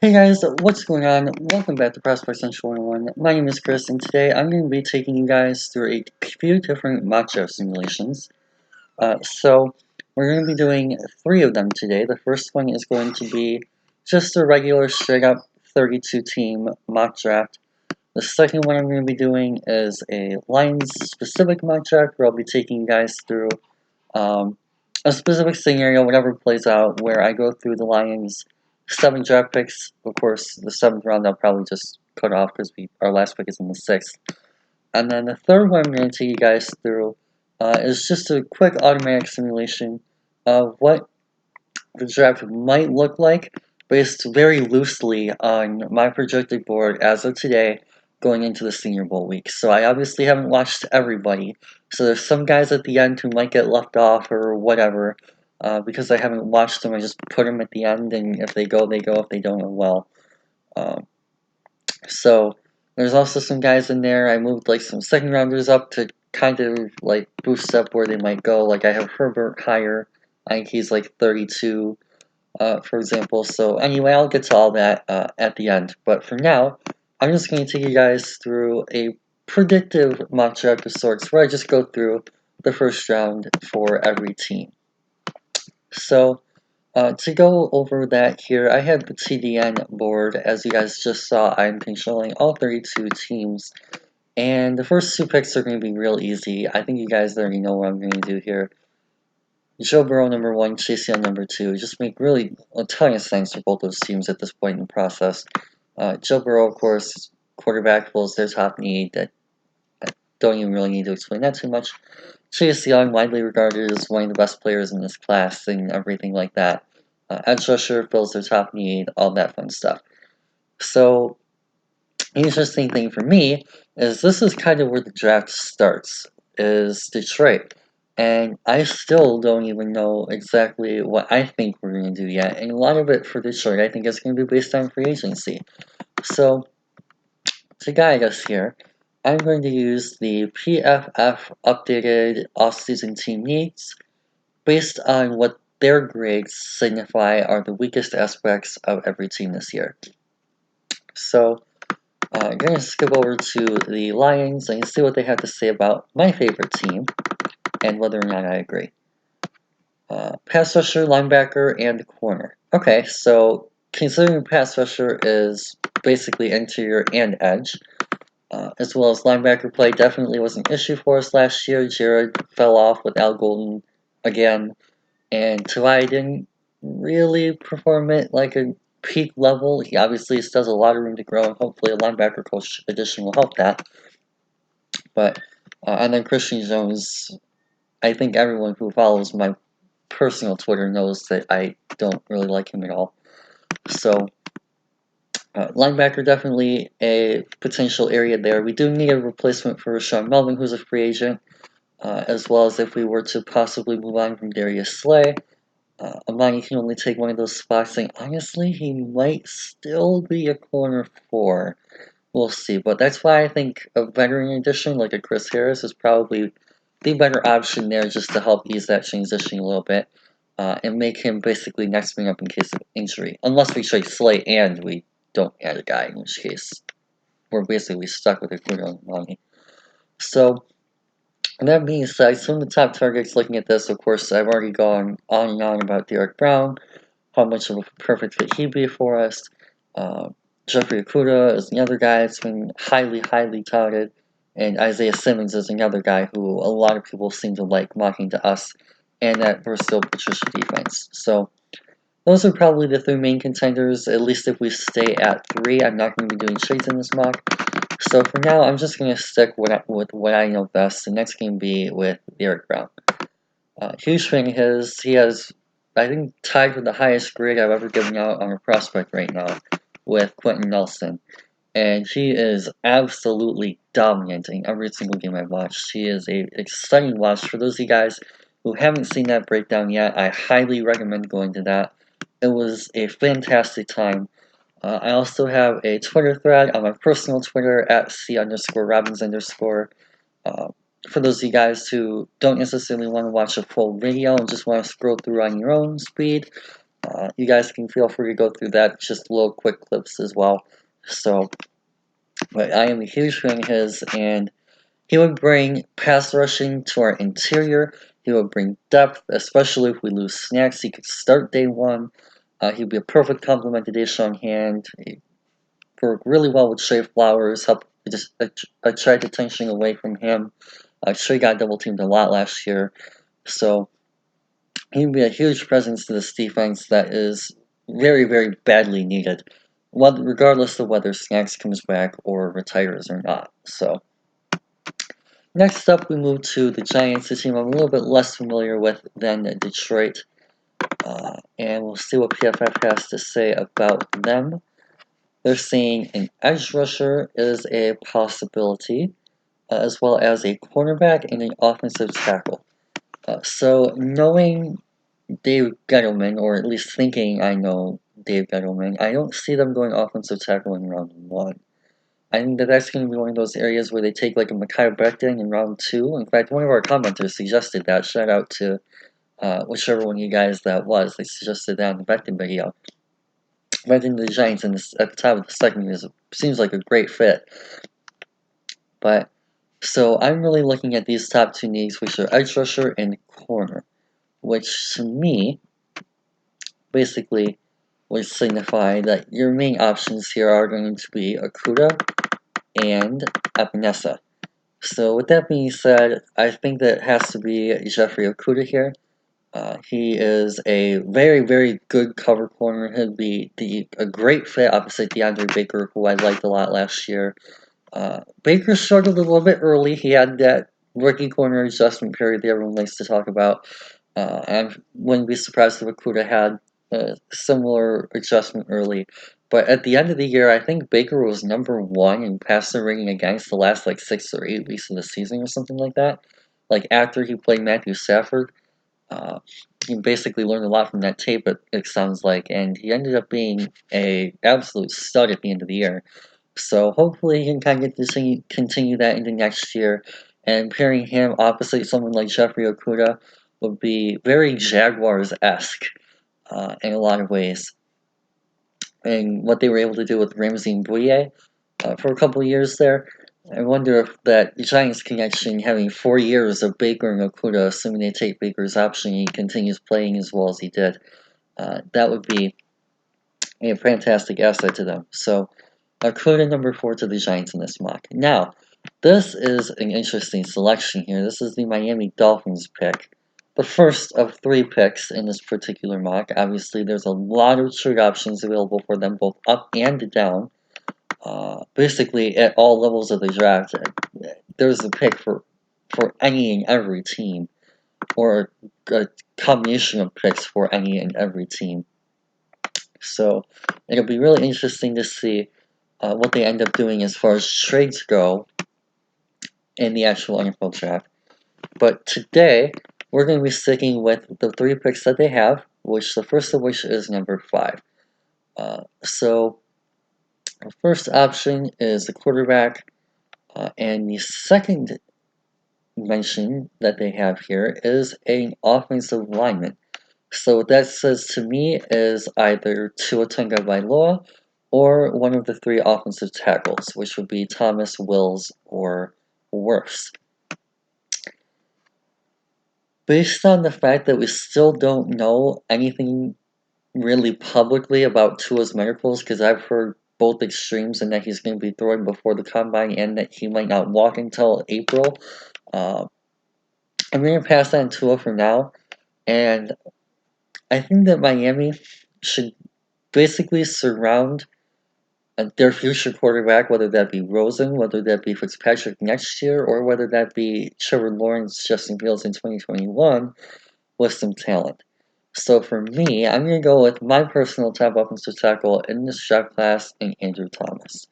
Hey guys, what's going on? Welcome back to Prospect Central 101. My name is Chris, and today I'm going to be taking you guys through a few different mock draft simulations. So, we're going to be doing three of them today. The first one is going to be just a regular, straight up 32 team mock draft. The second one I'm going to be doing is a Lions specific mock draft where I'll be taking you guys through um, a specific scenario, whatever plays out, where I go through the Lions' 7 draft picks. Of course, the 7th round I'll probably just cut off because our last pick is in the 6th. And then the third one I'm going to take you guys through is just a quick automatic simulation of what the draft might look like based very loosely on my projected board as of today going into the Senior Bowl week. So I obviously haven't watched everybody. So there's some guys at the end who might get left off or whatever. Because I haven't watched them, I just put them at the end, and if they go, they go. If they don't, oh well. Um, so there's also some guys in there. I moved like some second rounders up to kind of like boost up where they might go. Like I have Herbert higher. I think he's like 32, for example. So anyway, I'll get to all that at the end. But for now, I'm just going to take you guys through a predictive mock draft of sorts, where I just go through the first round for every team. So to go over that here, I have the TDN board. As you guys just saw, I'm controlling all 32 teams. And the first 2 picks are going to be real easy. I think you guys already know what I'm going to do here. Joe Burrow number 1, Chase Young number 2. Just make really a ton of sense for both those teams at this point in the process. Joe Burrow, of course, quarterback fills their top need. I don't even really need to explain that too much. Chase Young, widely regarded as one of the best players in this class and everything like that. Edge rusher fills their top need, all that fun stuff. So, the interesting thing for me is this is kind of where the draft starts, is Detroit. And I still don't even know exactly what I think we're going to do yet. And a lot of it for Detroit, I think, is going to be based on free agency. So, to guide us here, I'm going to use the PFF updated offseason team needs based on what their grades signify are the weakest aspects of every team this year. So, I'm going to skip over to the Lions and see what they have to say about my favorite team and whether or not I agree. Pass rusher, linebacker, and corner. Okay, so considering pass rusher is basically interior and edge, as well as linebacker play definitely was an issue for us last year. Jared fell off with Al Golden again, and Tavai didn't really perform at like a peak level. He obviously still has a lot of room to grow, and hopefully a linebacker coach addition will help that. But and then Christian Jones, I think everyone who follows my personal Twitter knows that I don't really like him at all. So linebacker definitely a potential area there. We do need a replacement for Rashawn Melvin, who's a free agent, as well as if we were to possibly move on from Darius Slay. Amani can only take one of those spots, and honestly, he might still be a corner 4. We'll see, but that's why I think a veteran addition like a Chris Harris is probably the better option there, just to help ease that transition a little bit, and make him basically next man up in case of injury. Unless we trade Slay and we don't add a guy, in which case we're basically stuck with a good on money. So that being said, some of the top targets looking at this, of course, I've already gone on and on about Derek Brown, how much of a perfect fit he'd be for us. Jeffrey Okuda is another guy that's been highly, highly touted. And Isaiah Simmons is another guy who a lot of people seem to like mocking to us, and that versatile Patricia defense. So those are probably the 3 main contenders, at least if we stay at 3. I'm not going to be doing trades in this mock. So for now, I'm just going to stick with what I know best, and that's going to be with Derek Brown. Huge fan of his. He has, I think, tied for the highest grade I've ever given out on a prospect right now with Quentin Nelson. And he is absolutely dominating every single game I've watched. He is a exciting watch. For those of you guys who haven't seen that breakdown yet, I highly recommend going to that. It was a fantastic time. I also have a Twitter thread on my personal Twitter at C_Robbins_. For those of you guys who don't necessarily want to watch a full video and just want to scroll through on your own speed, You guys can feel free to go through that, just little quick clips as well. So, but I am a huge fan of his, and he would bring pass rushing to our interior. He would bring depth, especially if we lose Snacks. He could start day one. He'd be a perfect complement to Deshaun Hand. He'd work really well with Shea Flowers, help just attract attention away from him. Shea got double teamed a lot last year, so he'd be a huge presence to this defense that is very, very badly needed, regardless of whether Snacks comes back or retires or not. So. Next up, we move to the Giants, a team I'm a little bit less familiar with than Detroit. And we'll see what PFF has to say about them. They're saying an edge rusher is a possibility, as well as a cornerback and an offensive tackle. So, knowing Dave Gettleman, or at least thinking I know Dave Gettleman, I don't see them going offensive tackle in round one. I think that that's going to be one of those areas where they take like a Mekhi Becton in round 2. In fact, one of our commenters suggested that. Shout out to whichever one of you guys that was. They suggested that in the Becton video. But I think the Giants at the top of the second seems like a great fit. But so I'm really looking at these top two needs, which are edge rusher and corner, which to me basically would signify that your main options here are going to be Okudah and Epinesa. So with that being said, I think that it has to be Jeffrey Okudah here. He is a very, very good cover corner. He'd be a great fit opposite DeAndre Baker, who I liked a lot last year. Baker struggled a little bit early. He had that rookie corner adjustment period that everyone likes to talk about. I wouldn't be surprised if Okudah had a similar adjustment early. But at the end of the year, I think Baker was number 1 in passer rating against the last like 6 or 8 weeks of the season or something like that. Like after he played Matthew Stafford, he basically learned a lot from that tape. It sounds like, and he ended up being a absolute stud at the end of the year. So hopefully he can kind of continue that into next year. And pairing him opposite someone like Jeffrey Okudah would be very Jaguars-esque in a lot of ways. And what they were able to do with Ramsey and Bouye for a couple of years there. I wonder if that Giants connection, having 4 years of Baker and Okudah, assuming they take Baker's option and he continues playing as well as he did, that would be a fantastic asset to them. So, Okudah number 4 to the Giants in this mock. Now, this is an interesting selection here. This is the Miami Dolphins pick. The first of 3 picks in this particular mock. Obviously, there's a lot of trade options available for them, both up and down. Basically, at all levels of the draft, there's a pick for any and every team, or a combination of picks for any and every team. So, it'll be really interesting to see what they end up doing as far as trades go in the actual NFL draft. But today, we're going to be sticking with the 3 picks that they have, which the first of which is number 5. So, the first option is the quarterback, and the second mention that they have here is an offensive lineman. So what that says to me is either Tua Tagovailoa or one of the 3 offensive tackles, which would be Thomas, Wills, or Wirfs. Based on the fact that we still don't know anything really publicly about Tua's medicals, because I've heard both extremes and that he's going to be throwing before the combine and that he might not walk until April. I'm going to pass on Tua for now, and I think that Miami should basically surround their future quarterback, whether that be Rosen, whether that be Fitzpatrick next year, or whether that be Trevor Lawrence, Justin Fields in 2021, with some talent. So for me, I'm going to go with my personal top offensive tackle in this draft class, and Andrew Thomas.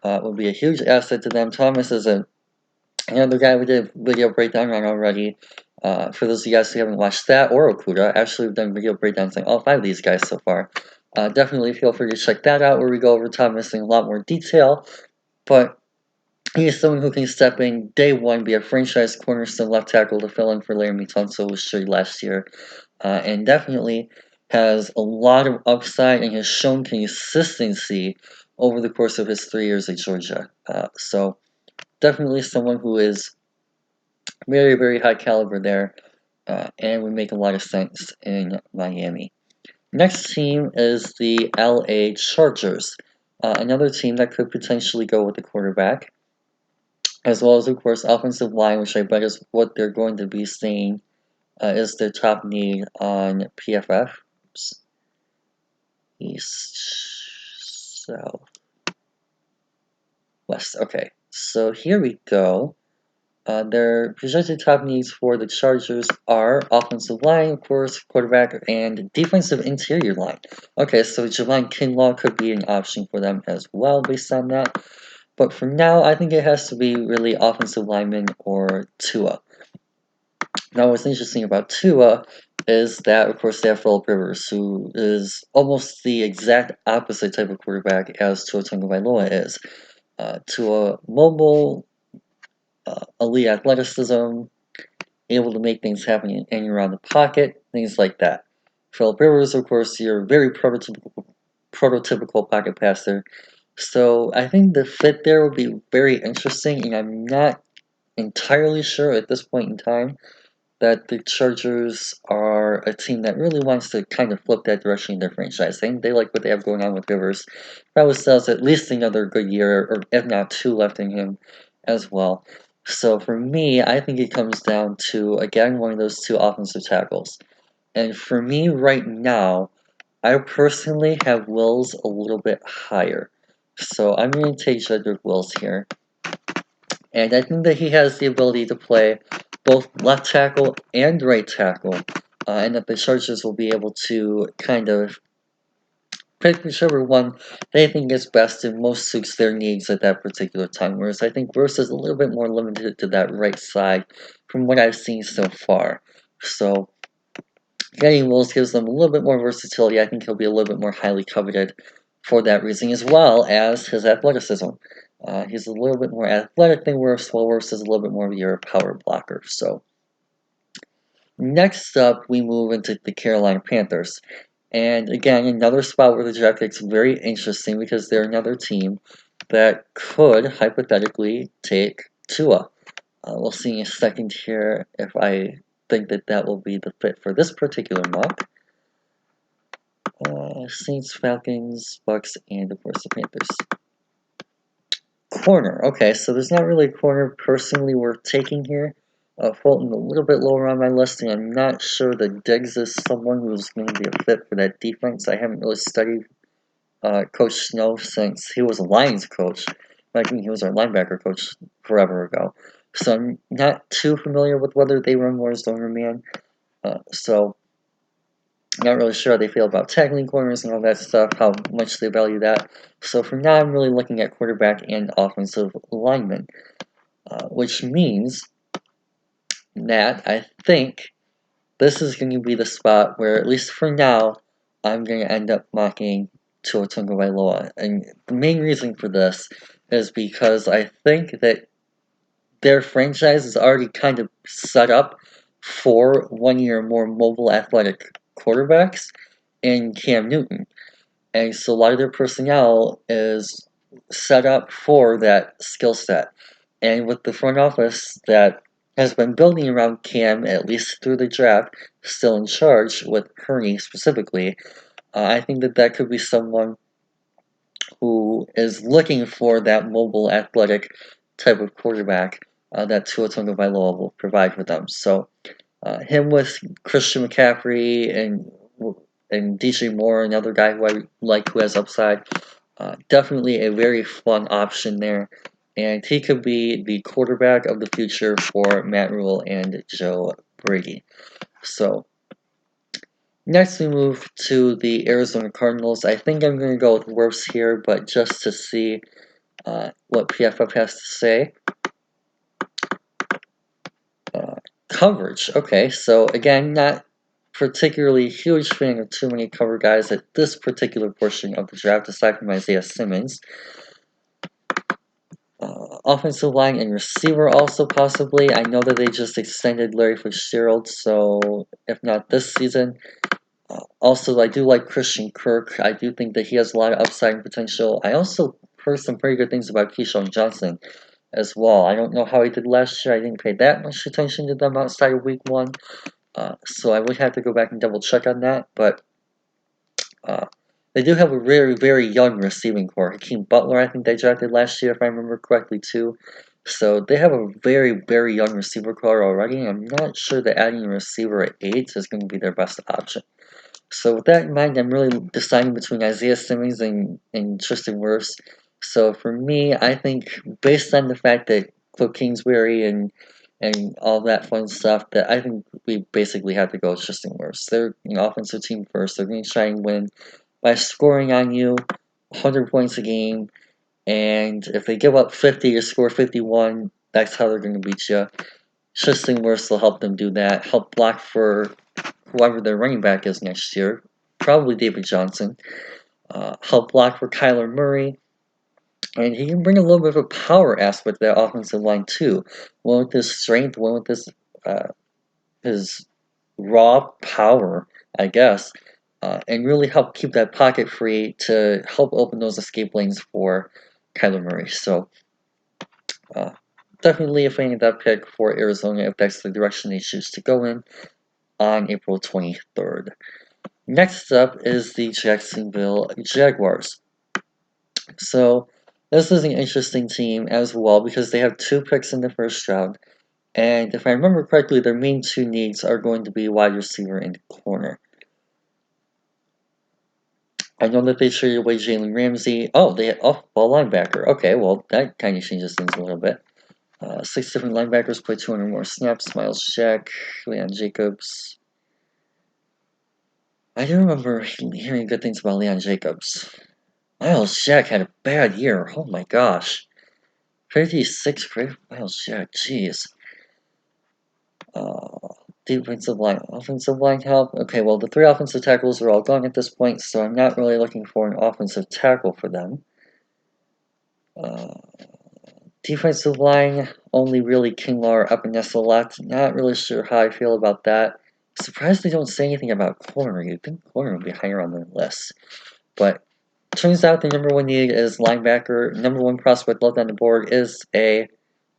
It would be a huge asset to them. Thomas is another guy we did a video breakdown on already. For those of you guys who haven't watched that or Okudah, actually we've done video breakdowns on all 5 of these guys so far. Definitely feel free to check that out where we go over Thomas in a lot more detail. But he is someone who can step in day 1, be a franchise cornerstone left tackle to fill in for Laremy Tunsil, who was traded last year. And definitely has a lot of upside and has shown consistency over the course of his 3 years at Georgia. So definitely someone who is very, very high caliber there, and would make a lot of sense in Miami. Next team is the LA Chargers, another team that could potentially go with the quarterback, as well as, of course, offensive line, which I bet is what they're going to be saying is their top need on PFF. East, South, West. Okay, so here we go. Their projected top needs for the Chargers are offensive line, of course, quarterback, and defensive interior line. Okay, so Javon Kinlaw could be an option for them as well based on that. But for now, I think it has to be really offensive lineman or Tua. Now, what's interesting about Tua is that, of course, they have Philip Rivers, who is almost the exact opposite type of quarterback as Tua Tagovailoa is. Tua mobile, elite athleticism, able to make things happen in and around the pocket, things like that. Philip Rivers, of course, you're very prototypical pocket passer. So I think the fit there will be very interesting, and I'm not entirely sure at this point in time that the Chargers are a team that really wants to kind of flip that direction in their franchise. I think they like what they have going on with Rivers. Probably still has at least another good year, or if not two, left in him as well. So for me, I think it comes down to, again, one of those two offensive tackles. And for me right now, I personally have Wills a little bit higher. So I'm going to take Jedrick Wills here. And I think that he has the ability to play both left tackle and right tackle, and that the Chargers will be able to kind of pick whichever one they think is best and most suits their needs at that particular time. Whereas I think Verse is a little bit more limited to that right side from what I've seen so far. So getting Wills gives them a little bit more versatility. I think he'll be a little bit more highly coveted for that reason, as well as his athleticism. He's a little bit more athletic than Wirfs, while Wirfs is a little bit more of your power blocker. So next up, we move into the Carolina Panthers. And again, another spot where the draft gets very interesting because they're another team that could hypothetically take Tua. We'll see in a second here if I think that that will be the fit for this particular mock. Saints, Falcons, Bucks, and of course the Panthers. Corner. Okay, so there's not really a corner personally worth taking here. Fulton a little bit lower on my list, and I'm not sure that Diggs is someone who's going to be a fit for that defense. I haven't really studied Coach Snow since he was a Lions coach. I think he was our linebacker coach forever ago. So I'm not too familiar with whether they run more as zone man. So not really sure how they feel about tackling corners and all that stuff, how much they value that. So for now, I'm really looking at quarterback and offensive lineman, which means that I think this is going to be the spot where, at least for now, I'm going to end up mocking Tua Tagovailoa. And the main reason for this is because I think that their franchise is already kind of set up for 1 year more mobile athletic quarterbacks in Cam Newton. And so a lot of their personnel is set up for that skill set. And with the front office that has been building around Cam, at least through the draft, still in charge with Hurney specifically, I think that that could be someone who is looking for that mobile, athletic type of quarterback that Tua Tagovailoa will provide for them. So him with Christian McCaffrey and DJ Moore, another guy who I like who has upside. Definitely a very fun option there. And he could be the quarterback of the future for Matt Rule and Joe Brady. So next we move to the Arizona Cardinals. I think I'm going to go with Wirfs here, but just to see what PFF has to say. Coverage. Okay, so again, not particularly huge fan of too many cover guys at this particular portion of the draft, aside from Isaiah Simmons. Offensive line and receiver also possibly. I know that they just extended Larry Fitzgerald, so if not this season, Also, I do like Christian Kirk. I do think that he has a lot of upside and potential. I also heard some pretty good things about Keyshawn Johnson as well. I don't know how he did last year. I didn't pay that much attention to them outside of week one. So I would have to go back and double check on that. But they do have a very, very young receiving core. Hakeem Butler, I think they drafted last year, if I remember correctly, too. So they have a very, very young receiver core already. And I'm not sure that adding a receiver at 8 is going to be their best option. So with that in mind, I'm really deciding between Isaiah Simmons and Tristan Wirfs. So for me, I think based on the fact that Cliff Kingsbury and all that fun stuff, that I think we basically have to go with Tristan Wirfs. They're an offensive team first. They're going to try and win by scoring on you 100 points a game. And if they give up 50 or score 51, that's how they're going to beat you. Tristan Wirfs will help them do that. Help block for whoever their running back is next year, probably David Johnson. Help block for Kyler Murray, and he can bring a little bit of a power aspect to that offensive line too. One with his strength, one with his raw power, I guess, and really help keep that pocket free to help open those escape lanes for Kyler Murray. So definitely a fan of that pick for Arizona if that's the direction they choose to go in on April 23rd. Next up is the Jacksonville Jaguars. So this is an interesting team as well because they have 2 picks in the first round. And if I remember correctly, their main 2 needs are going to be wide receiver and corner. I know that they traded away Jalen Ramsey. Oh, they had ball linebacker. Okay, well, that kind of changes things a little bit. 6 different linebackers play 200 more snaps. Myles Jack, Leon Jacobs. I do remember hearing good things about Leon Jacobs. Myles Jack had a bad year. Oh my gosh. 56 for Myles Jack. Jeez. Defensive line, offensive line help. Okay, well, the 3 offensive tackles are all gone at this point, so I'm not really looking for an offensive tackle for them. Defensive line, only really Kinlaw or Epinesa left. Not really sure how I feel about that. Surprised they don't say anything about corner. You'd think corner would be higher on their list. But turns out the number 1 need is linebacker. Number 1 prospect left on the board is a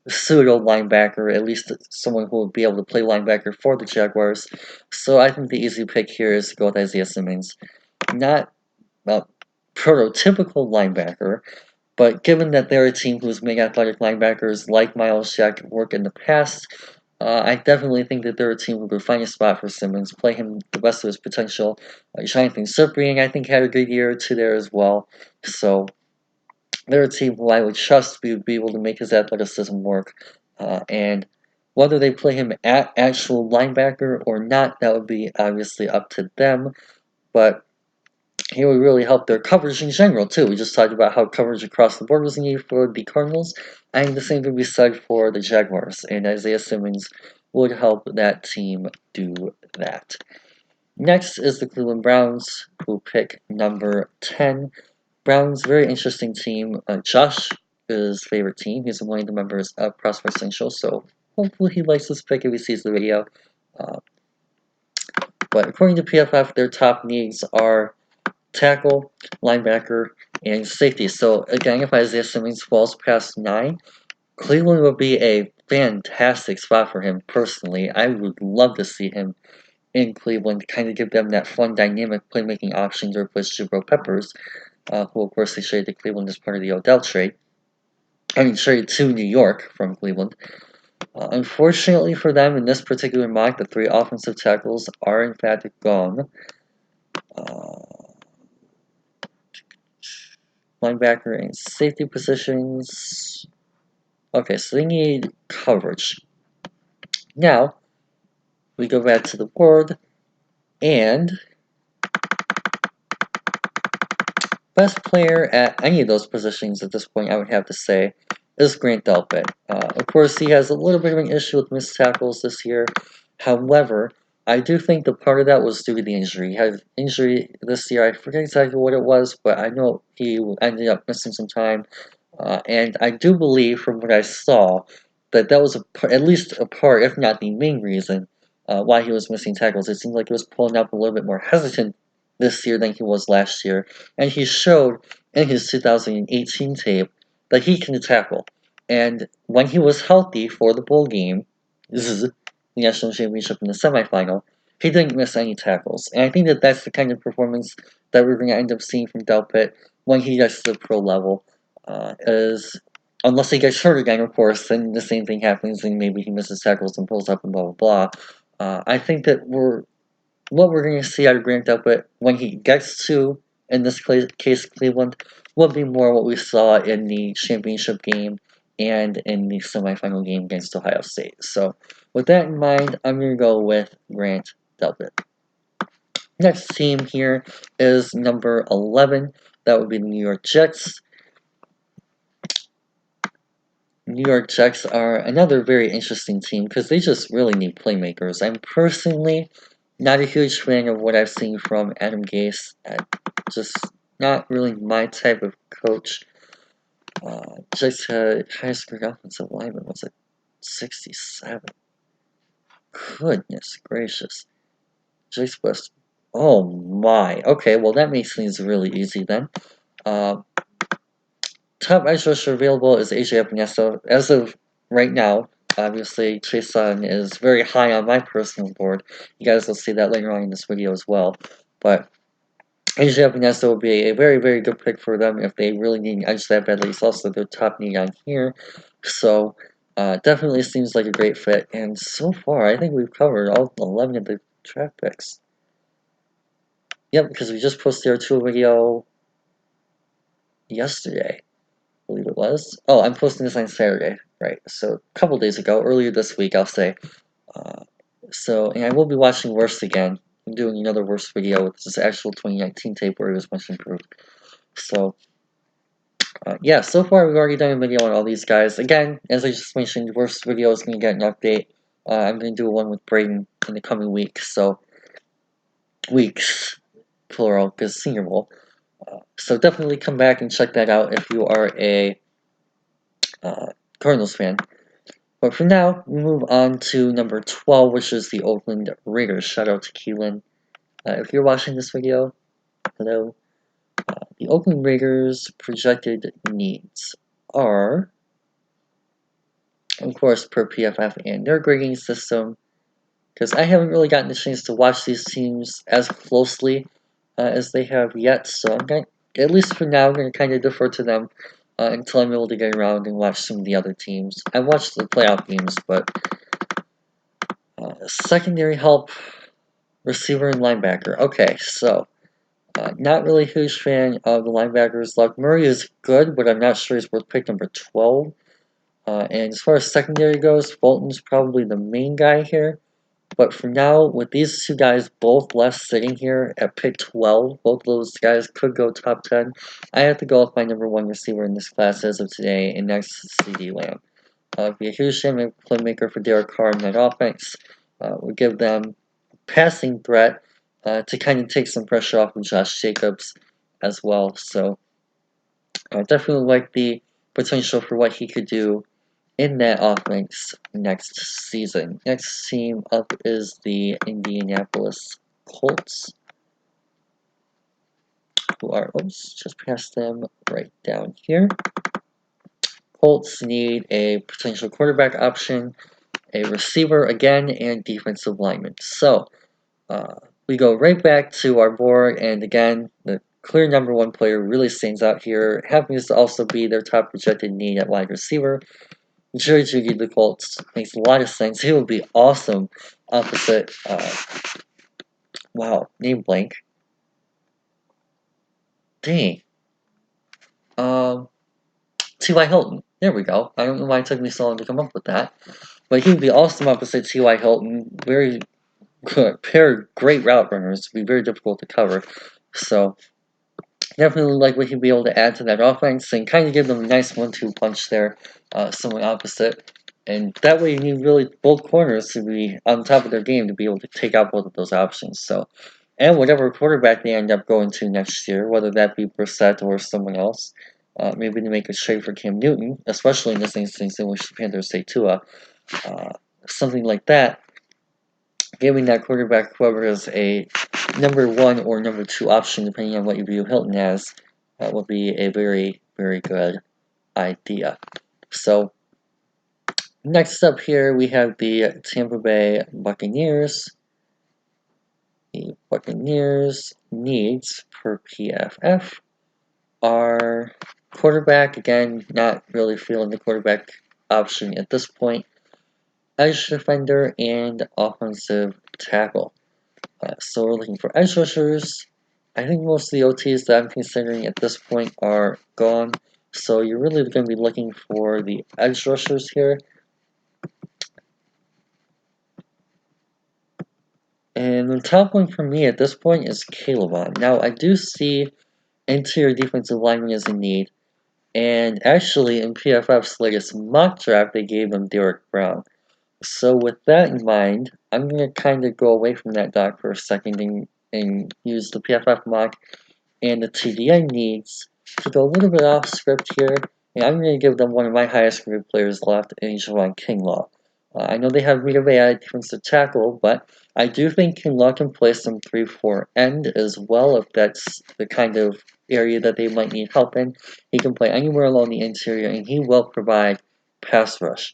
pseudo linebacker, at least someone who will be able to play linebacker for the Jaguars. So I think the easy pick here is to go with Isaiah Simmons. Not a prototypical linebacker, but given that they're a team who's made athletic linebackers like Myles Jack work in the past, I definitely think that they're a team who could find a spot for Simmons, play him the best of his potential. Jonathan Cyprien, I think, had a good year or 2 there as well. So they're a team who I would trust would be able to make his athleticism work. And whether they play him at actual linebacker or not, that would be obviously up to them. But he would really help their coverage in general, too. We just talked about how coverage across the board was needed for the Cardinals. I think the same can be said for the Jaguars. And Isaiah Simmons would help that team do that. Next is the Cleveland Browns, who pick number 10. Browns, very interesting team. Josh is favorite team. He's one of the members of Prospect Central, so hopefully he likes this pick if he sees the video. But according to PFF, their top needs are tackle, linebacker, and safety. So again, if Isaiah Simmons falls past 9, Cleveland would be a fantastic spot for him personally. I would love to see him in Cleveland to kind of give them that fun, dynamic playmaking option to replace Jabril Peppers, who of course they traded to Cleveland as part of the Odell trade. Traded to New York from Cleveland. Unfortunately for them, in this particular mock, the 3 offensive tackles are in fact gone. Linebacker and safety positions. Okay, so they need coverage. Now, we go back to the board, and best player at any of those positions at this point, I would have to say, is Grant Delpit. Of course, he has a little bit of an issue with missed tackles this year. However, I do think that part of that was due to the injury. He had an injury this year. I forget exactly what it was, but I know he ended up missing some time. And I do believe, from what I saw, that was at least a part, if not the main reason, why he was missing tackles. It seemed like he was pulling up a little bit more hesitant this year than he was last year, and he showed in his 2018 tape that he can tackle. And when he was healthy for the bowl game, this is the national championship in the semifinal, he didn't miss any tackles. And I think that that's the kind of performance that we're going to end up seeing from Delpit when he gets to the pro level. Is unless he gets hurt again, of course, then the same thing happens, and maybe he misses tackles and pulls up and blah blah blah. I think that what we're going to see out of Grant Delpit when he gets to, in this case, Cleveland, will be more what we saw in the championship game and in the semifinal game against Ohio State. So, with that in mind, I'm going to go with Grant Delpit. Next team here is number 11. That would be the New York Jets. New York Jets are another very interesting team because they just really need playmakers. I'm personally not a huge fan of what I've seen from Adam Gase. Just not really my type of coach. Just highest grade offensive lineman was at 67. Goodness gracious. Jace West. Oh my. Okay, well that makes things really easy then. Top edge rusher available is AJ Epinesa. As of right now, obviously Chase Sutton is very high on my personal board. You guys will see that later on in this video as well. But AJ Epinesa will be a very, very good pick for them if they really need an edge that badly. It's also their top need on here. So, definitely seems like a great fit. And so far, I think we've covered all 11 of the draft picks. Yep, because we just posted our tour video yesterday. I believe it was. Oh, I'm posting this on Saturday, right? So a couple days ago, earlier this week, I'll say. And I will be watching Worst again. I'm doing another Worst video with this actual 2019 tape where it was much improved. So, yeah, so far we've already done a video on all these guys. Again, as I just mentioned, Worst video is going to get an update. I'm going to do one with Braden in the coming weeks. So, weeks, plural, because Senior Bowl. So definitely come back and check that out if you are a Cardinals fan. But for now, we move on to number 12, which is the Oakland Raiders. Shout out to Keelan. If you're watching this video, hello. The Oakland Raiders' projected needs are, of course, per PFF and their grading system, because I haven't really gotten the chance to watch these teams as closely as they have yet, so I'm going to, at least for now, I'm going to kind of defer to them until I'm able to get around and watch some of the other teams. I watched the playoff games, but secondary help, receiver, and linebacker. Okay, so not really a huge fan of the linebackers. Luck Murray is good, but I'm not sure he's worth pick number 12. And as far as secondary goes, Fulton's probably the main guy here. But for now, with these two guys both left sitting here at pick 12, both of those guys could go top 10. I have to go with my number 1 receiver in this class as of today, and that's CeeDee Lamb. Be a huge playmaker for Derek Carr in that offense. Would give them passing threat to kind of take some pressure off of Josh Jacobs as well. So I definitely like the potential for what he could do in that offense next season. Next team up is the Indianapolis Colts, who are, oops, just past them right down here. Colts need a potential quarterback option, a receiver again, and defensive lineman. So, we go right back to our board, and again, the clear number 1 player really stands out here. Happens to also be their top projected need at wide receiver. Jerry Jeudy, the Colts, makes a lot of sense. He would be awesome opposite, wow, name blank. Dang. T.Y. Hilton. There we go. I don't know why it took me so long to come up with that. But he would be awesome opposite T.Y. Hilton. Very good. Pair of great route runners. Would be very difficult to cover. So, definitely like what he'd be able to add to that offense and kind of give them a nice 1-2 punch there, someone opposite. And that way you need really both corners to be on top of their game to be able to take out both of those options. So, and whatever quarterback they end up going to next year, whether that be Brissett or someone else, maybe to make a trade for Cam Newton, especially in this instance in which the Panthers say Tua, something like that. giving that quarterback whoever is a number 1 or number 2 option, depending on what you view Hilton as, would be a very, very good idea. So, next up here, we have the Tampa Bay Buccaneers. The Buccaneers needs per PFF are quarterback. Again, not really feeling the quarterback option at this point. Edge defender and offensive tackle. So we're looking for edge rushers. I think most of the OTs that I'm considering at this point are gone. So you're really going to be looking for the edge rushers here. And the top one for me at this point is Caleb. Now I do see interior defensive lineman as a need. And actually in PFF's latest mock draft, they gave them Derek Brown. So with that in mind, I'm going to kind of go away from that doc for a second and use the PFF mock and the TDN needs to go a little bit off script here, and I'm going to give them one of my highest graded players left in Javon Kinlaw. I know they have Vita Vea defensive tackle, but I do think Kinlaw can play some 3-4 end as well if that's the kind of area that they might need help in. He can play anywhere along the interior, and he will provide pass rush.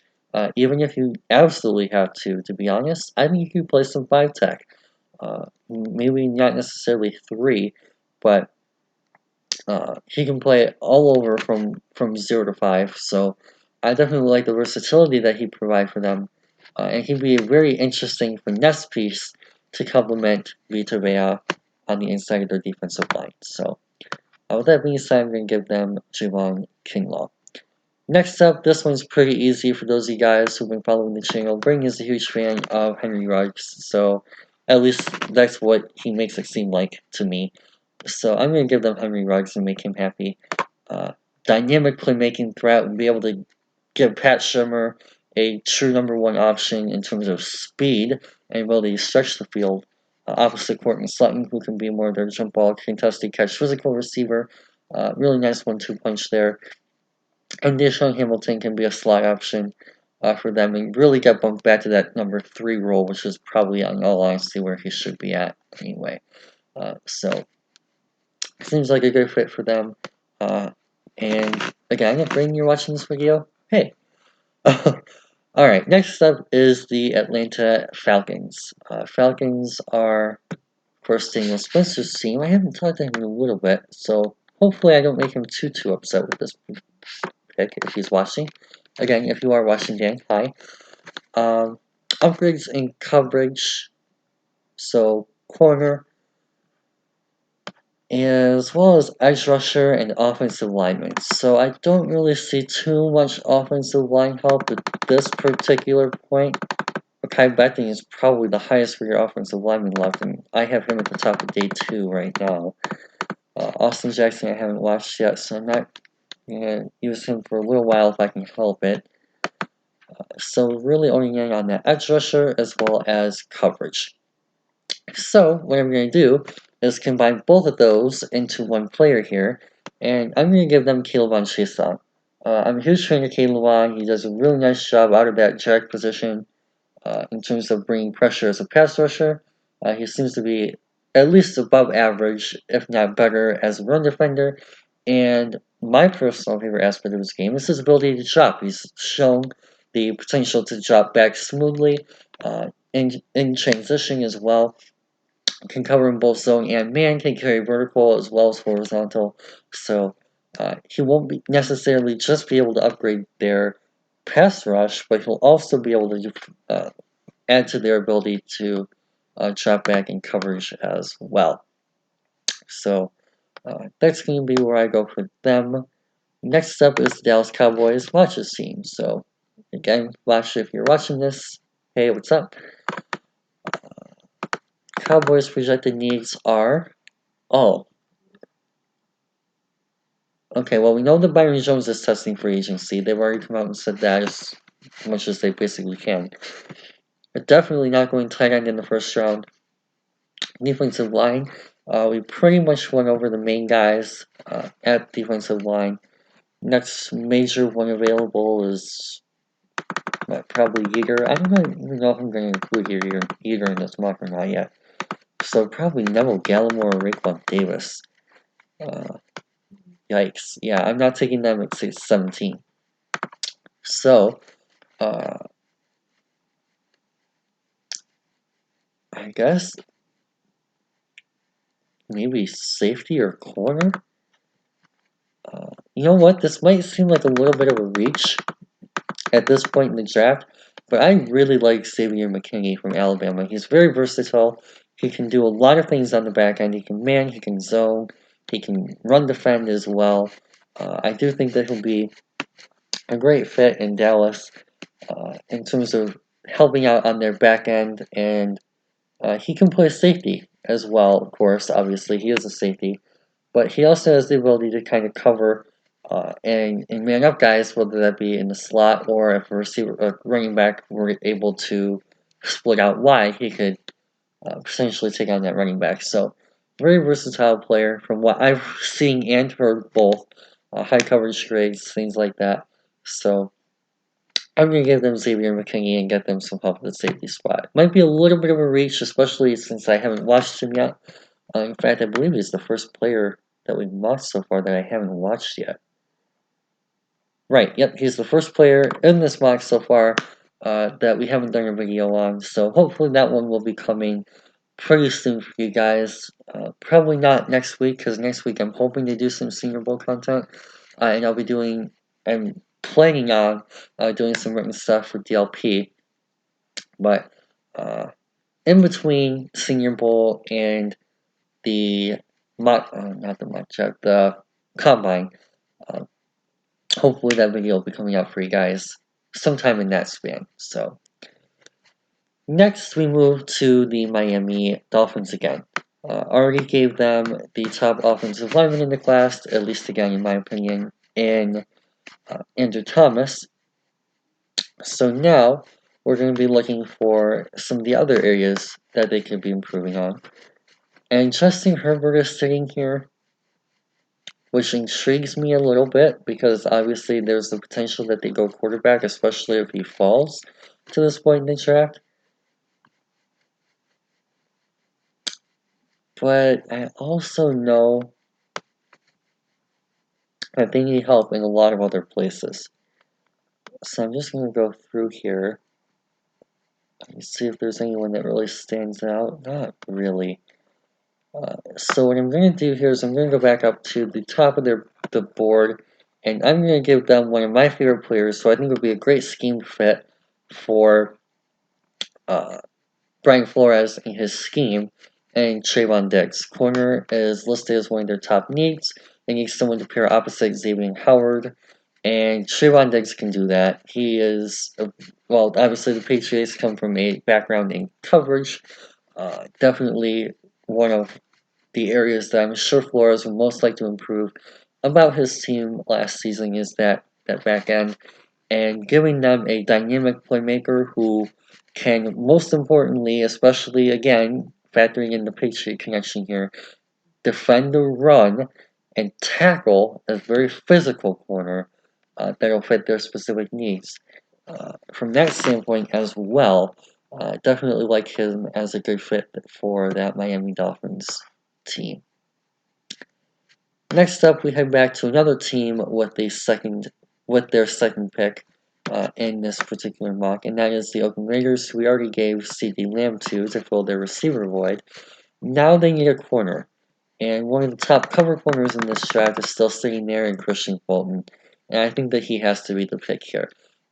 Even if you absolutely have to be honest, I think you could play some 5 tech. Maybe not necessarily 3, but he can play all over from 0 to 5, so I definitely like the versatility that he provides for them, and he'd be a very interesting finesse piece to complement Vita Vea on the inside of their defensive line. So, with that being said, I'm going to give them Javon Kinlaw. Next up, this one's pretty easy for those of you guys who've been following the channel. Bring is a huge fan of Henry Ruggs, so at least that's what he makes it seem like to me. So I'm going to give them Henry Ruggs and make him happy. Dynamic playmaking threat and be able to give Pat Shurmur a true number 1 option in terms of speed and ability to stretch the field. Opposite Courtney Sutton, who can be more of their jump ball, contested catch, physical receiver. Really nice 1-2 punch there. And Deshaun Hamilton can be a slot option for them and really get bumped back to that number 3 role, which is probably, in all honesty, where he should be at anyway. So seems like a good fit for them. And again, if you're watching this video, hey. Alright, next up is the Atlanta Falcons. Falcons are, of course, Daniel Spencer's team. I haven't talked to him in a little bit, so hopefully I don't make him too upset with this pick if he's watching. Again, if you are watching, Dan, hi. Upgrades in coverage, so corner, as well as edge rusher and offensive lineman. So I don't really see too much offensive line help at this particular point. Kai Becton is probably the highest for your offensive lineman left, and I have him at the top of day 2 right now. Austin Jackson I haven't watched yet, so I'm not going to use him for a little while if I can help it. So really owning in on that edge rusher as well as coverage. So what I'm going to do is combine both of those into one player here, and I'm going to give them K'Lavon Chaisson. I'm a huge fan of K'Lavon. He does a really nice job out of that jack position in terms of bringing pressure as a pass rusher. He seems to be at least above average, if not better, as a run defender. And my personal favorite aspect of his game is his ability to drop. He's shown the potential to drop back smoothly in transition as well. Can cover in both zone and man, can carry vertical as well as horizontal. So he won't be necessarily just be able to upgrade their pass rush, but he'll also be able to add to their ability to drop back in coverage as well. So that's going to be where I go for them. Next up is the Dallas Cowboys Watchers team. So again, Watch, if you're watching this, hey, what's up? Cowboys' projected needs are okay, well, we know that Byron Jones is testing free agency. They've already come out and said that as much as they basically can. They're definitely not going tight end in the first round. Defensive line, we pretty much went over the main guys at defensive line. Next major one available is Probably Yeager. I don't even know if I'm going to include Yeager in this mock or not yet. So probably Neville Gallimore or Raekwon Davis. Yikes. Yeah, I'm not taking them at 17. So, I guess maybe safety or corner? You know what? This might seem like a little bit of a reach at this point in the draft, but I really like Xavier McKinney from Alabama. He's very versatile. He can do a lot of things on the back end. He can man, he can zone, he can run defend as well. I do think that he'll be a great fit in Dallas in terms of helping out on their back end, and he can play safety as well, of course. Obviously, he is a safety, but he also has the ability to kind of cover and man up guys, whether that be in the slot or if a running back were able to split out wide, he could potentially take on that running back. So, very versatile player from what I've seen and heard both. High coverage grades, things like that. So, I'm going to give them Xavier McKinney and get them some help at the safety spot. Might be a little bit of a reach, especially since I haven't watched him yet. In fact, I believe he's the first player that we've watched so far that I haven't watched yet. Right, yep, he's the first player in this mock so far that we haven't done a video on, so hopefully that one will be coming pretty soon for you guys. Probably not next week, because next week I'm hoping to do some Senior Bowl content, and I'm planning on doing some written stuff for DLP, but in between Senior Bowl and the the Combine, hopefully that video will be coming out for you guys sometime in that span. So next we move to the Miami Dolphins again. Already gave them the top offensive lineman in the class, at least again in my opinion, in Andrew Thomas. So now we're going to be looking for some of the other areas that they could be improving on. And Justin Herbert is sitting here, which intrigues me a little bit because obviously there's the potential that they go quarterback, especially if he falls to this point in the draft. But I also know that they need help in a lot of other places. So I'm just going to go through here and see if there's anyone that really stands out. Not really. So what I'm going to do here is I'm going to go back up to the top of the board, and I'm going to give them one of my favorite players, so I think it would be a great scheme fit for Brian Flores and his scheme, and Trayvon Diggs. Corner is listed as one of their top needs. They need someone to pair opposite Xavier Howard, and Trayvon Diggs can do that. He is, well, obviously the Patriots come from a background in coverage. Definitely one of the areas that I'm sure Flores would most like to improve about his team last season is that back end, and giving them a dynamic playmaker who can, most importantly, especially again, factoring in the Patriot connection here, defend the run and tackle a very physical corner that'll fit their specific needs. From that standpoint as well, definitely like him as a good fit for that Miami Dolphins team. Next up, we head back to another team with their second pick in this particular mock, and that is the Oakland Raiders, who we already gave CeeDee Lamb to fill their receiver void. Now they need a corner, and one of the top cover corners in this draft is still sitting there in Christian Fulton, and I think that he has to be the pick here.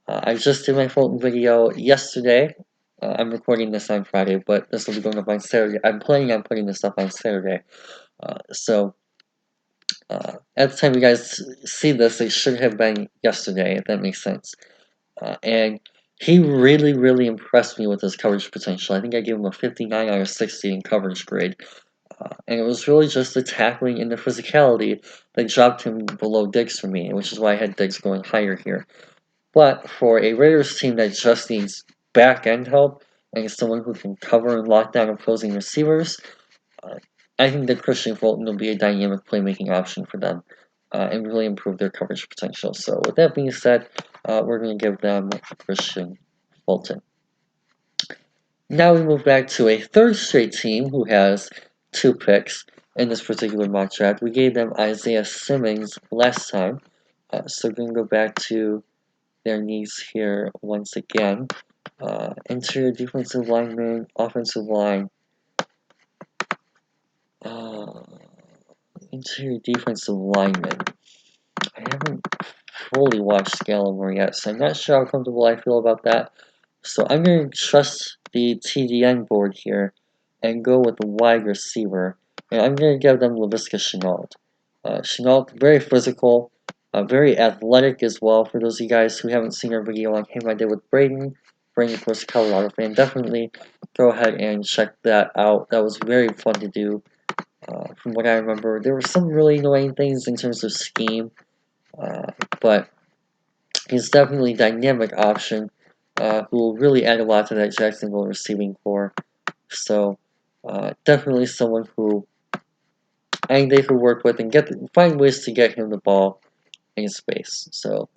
I just did my Fulton video yesterday. I'm recording this on Friday, but this will be going up on Saturday. I'm planning on putting this up on Saturday. At the time you guys see this, it should have been yesterday, if that makes sense. And he really, really impressed me with his coverage potential. I think I gave him a 59 out of 60 in coverage grade. And it was really just the tackling and the physicality that dropped him below Diggs for me, which is why I had Diggs going higher here. But for a Raiders team that just needs back-end help and someone who can cover and lock down opposing receivers, I think that Christian Fulton will be a dynamic playmaking option for them and really improve their coverage potential. So with that being said, we're going to give them Christian Fulton. Now we move back to a third straight team who has 2 picks in this particular mock draft. We gave them Isaiah Simmons last time, so we're going to go back to their needs here once again. Interior defensive lineman, offensive line. Interior defensive lineman. I haven't fully watched Gallimore yet, so I'm not sure how comfortable I feel about that. So I'm going to trust the TDN board here and go with the wide receiver. And I'm going to give them Laviska Shenault. Shenault, very physical, very athletic as well. For those of you guys who haven't seen our video on him I did with Braden, of course, Colorado fan, definitely go ahead and check that out. That was very fun to do. From what I remember, there were some really annoying things in terms of scheme, but he's definitely a dynamic option who will really add a lot to that Jacksonville receiving core. So definitely someone who I think they could work with and find ways to get him the ball in space. So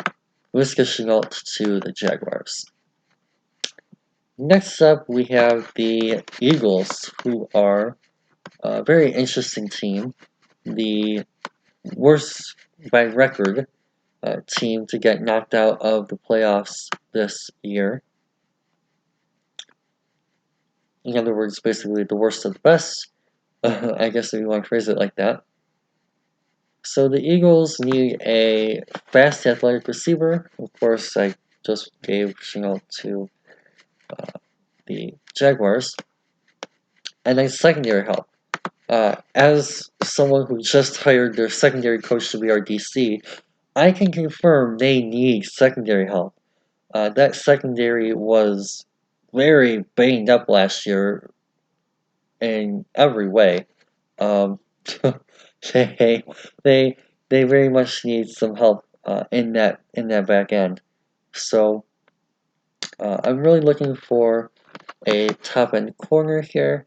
Laviska Shenault to the Jaguars. Next up, we have the Eagles, who are a very interesting team. The worst by record team to get knocked out of the playoffs this year. In other words, basically the worst of the best. I guess if you want to phrase it like that. So the Eagles need a fast, athletic receiver. Of course, I just gave Shenault to the Jaguars. And then secondary help. As someone who just hired their secondary coach to be our DC, I can confirm they need secondary help. That secondary was very banged up last year in every way. They very much need some help in that back end. So I'm really looking for a top end corner here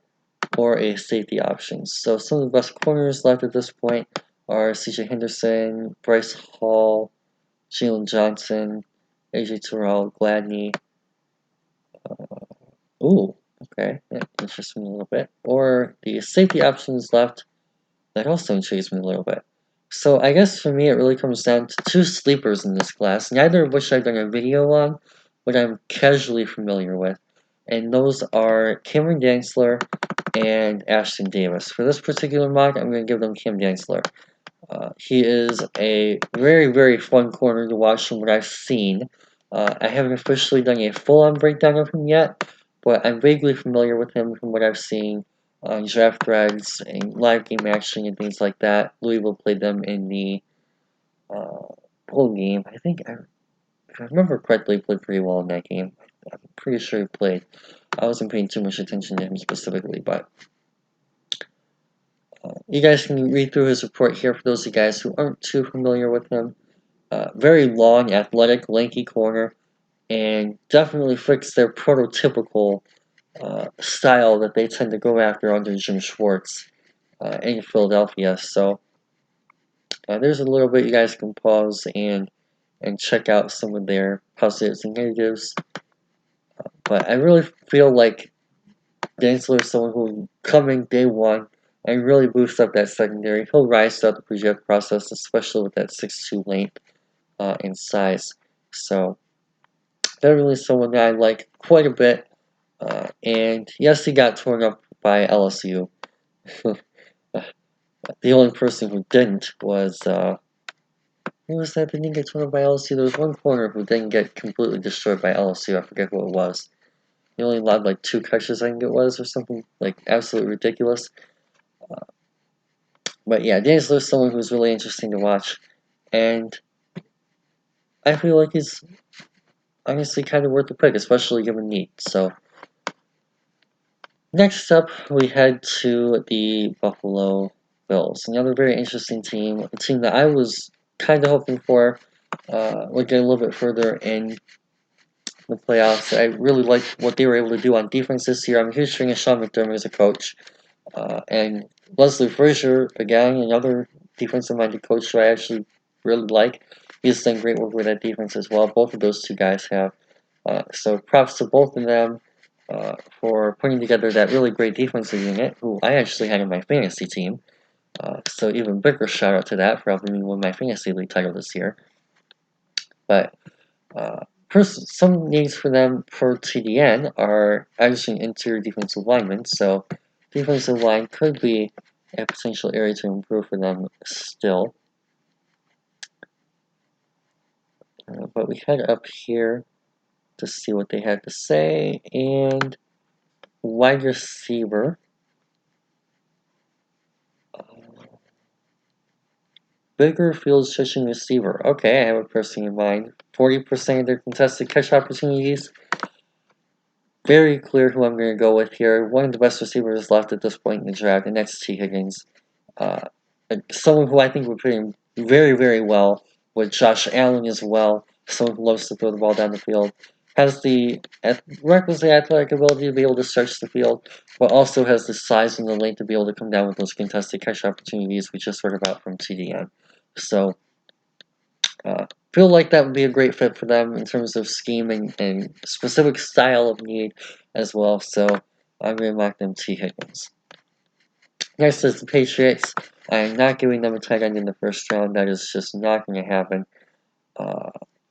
or a safety option. So some of the best corners left at this point are CJ Henderson, Bryce Hall, Jalen Johnson, AJ Terrell, Gladney. Ooh, okay, that interests me a little bit. Or the safety options left, that also intrigues me a little bit. So I guess for me it really comes down to 2 sleepers in this class, neither of which I've done a video on, but I'm casually familiar with. And those are Cameron Dantzler and Ashton Davis. For this particular mock, I'm going to give them Cam Dantzler. He is a very, very fun corner to watch from what I've seen. I haven't officially done a full-on breakdown of him yet, but I'm vaguely familiar with him from what I've seen on draft threads and live game action and things like that. Louisville played them in the bowl game. I think, if I remember correctly, he played pretty well in that game. I'm pretty sure he played. I wasn't paying too much attention to him specifically, but you guys can read through his report here for those of you guys who aren't too familiar with him. Very long, athletic, lanky corner, and definitely fits their prototypical style that they tend to go after under Jim Schwartz in Philadelphia. So there's a little bit you guys can pause and check out some of their positives and negatives. But I really feel like Dantzler is someone who will come in day one and really boost up that secondary. He'll rise throughout the project process, especially with that 6'2" length and size. So definitely someone that I like quite a bit. And yes, he got torn up by LSU. The only person who didn't was who was that didn't get torn up by LSU? There was one corner who didn't get completely destroyed by LSU. I forget who it was. He only allowed like 2 catches, I think it was, or something like absolutely ridiculous. But yeah, Dantzler is someone who's really interesting to watch, and I feel like he's honestly kind of worth the pick, especially given need. So next up, we head to the Buffalo Bills, another very interesting team, a team that I was kind of hoping for would get a little bit further in the playoffs. I really liked what they were able to do on defense this year. I'm a huge fan of Sean McDermott as a coach, and Leslie Frazier, again, another defensive-minded coach who I actually really like. He's done great work with that defense as well. Both of those 2 guys have. So props to both of them for putting together that really great defensive unit, who I actually had in my fantasy team. So even bigger shout out to that for helping me win my fantasy league title this year. But some needs for them for TDN are adding interior defensive linemen, so defensive line could be a potential area to improve for them still. But we head up here to see what they had to say, and wide receiver. Bigger field stretching receiver. Okay, I have a person in mind. 40% of their contested catch opportunities. Very clear who I'm going to go with here. One of the best receivers left at this point in the draft, and that's T. Higgins. Someone who I think would fit in very, very well with Josh Allen as well. Someone who loves to throw the ball down the field. Has the requisite athletic ability to be able to stretch the field, but also has the size and the length to be able to come down with those contested catch opportunities we just heard about from TDN. So, feel like that would be a great fit for them in terms of scheme and specific style of need as well. So, I'm going to mark them T. Higgins. Next is the Patriots. I am not giving them a tight end in the first round. That is just not going to happen.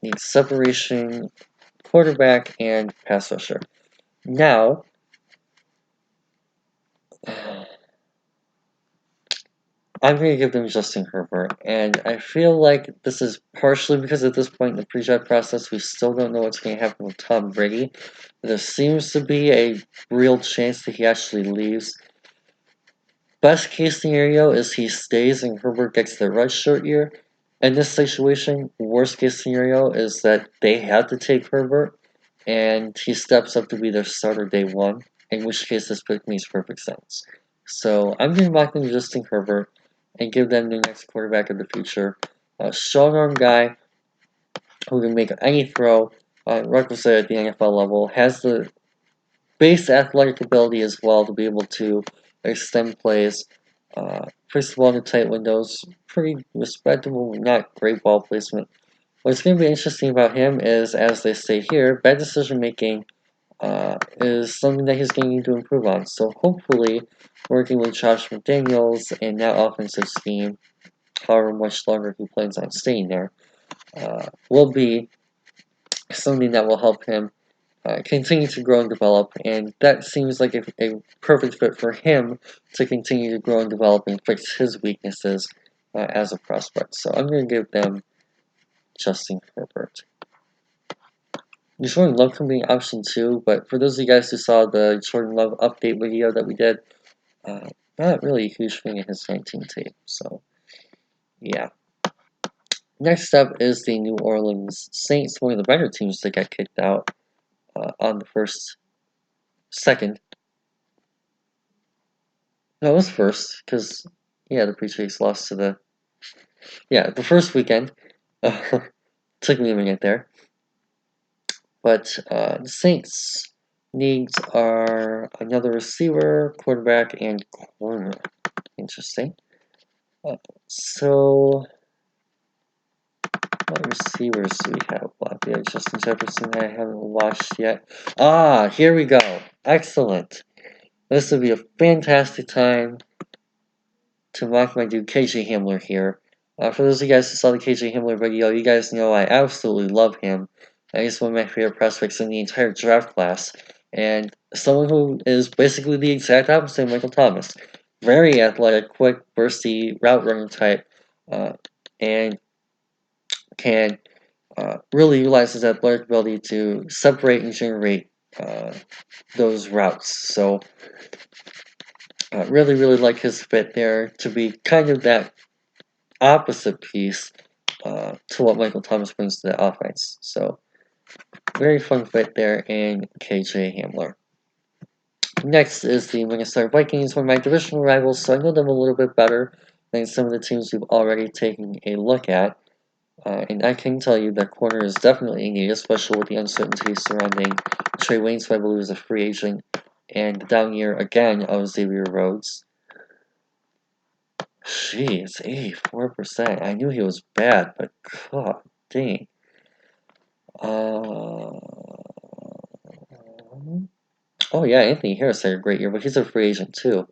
Need separation, quarterback, and pass rusher. Now, I'm going to give them Justin Herbert, and I feel like this is partially because at this point in the pre-draft process, we still don't know what's going to happen with Tom Brady. There seems to be a real chance that he actually leaves. Best case scenario is he stays and Herbert gets the redshirt year. In this situation, worst case scenario is that they have to take Herbert and he steps up to be their starter day one, in which case this pick makes perfect sense. So I'm going to lock in Justin Herbert and give them the next quarterback of the future. A strong arm guy who can make any throw, requisite at the NFL level, has the base athletic ability as well to be able to extend plays. First of all, in the tight windows, pretty respectable, not great ball placement. What's going to be interesting about him is, as they say here, bad decision making is something that he's going to need to improve on. So hopefully, working with Josh McDaniels and that offensive scheme, however much longer he plans on staying there, will be something that will help him continue to grow and develop, and that seems like a perfect fit for him to continue to grow and develop and fix his weaknesses as a prospect. So I'm going to give them Justin Herbert. Jordan Love can be an option too, but for those of you guys who saw the Jordan Love update video that we did, not really a huge fan of his 19 tape, so yeah. Next up is the New Orleans Saints, one of the better teams that got kicked out on the second. No, it was first, because, yeah, the Patriots lost to the first weekend. Took me a minute there. But the Saints' needs are another receiver, quarterback, and corner. Interesting. So, what receivers do we have left? We have Justin Jefferson I haven't watched yet. Here we go. Excellent. This would be a fantastic time to mock my dude KJ Hamler here. For those of you guys who saw the KJ Hamler video, you guys know I absolutely love him. He's one of my favorite prospects in the entire draft class, and someone who is basically the exact opposite of Michael Thomas. Very athletic, quick, bursty, route running type, and can really utilize his athletic ability to separate and generate those routes. So, really, really like his fit there to be kind of that opposite piece to what Michael Thomas brings to the offense. So, very fun fit there in KJ Hamler. Next is the Minnesota Vikings, one of my divisional rivals, so I know them a little bit better than some of the teams we've already taken a look at. And I can tell you that corner is definitely needed, especially with the uncertainty surrounding Trey Waynes, who I believe is a free agent, and the down year again of Xavier Rhodes. Jeez, 84%. I knew he was bad, but god dang. Oh yeah, Anthony Harris had a great year, but he's a free agent too.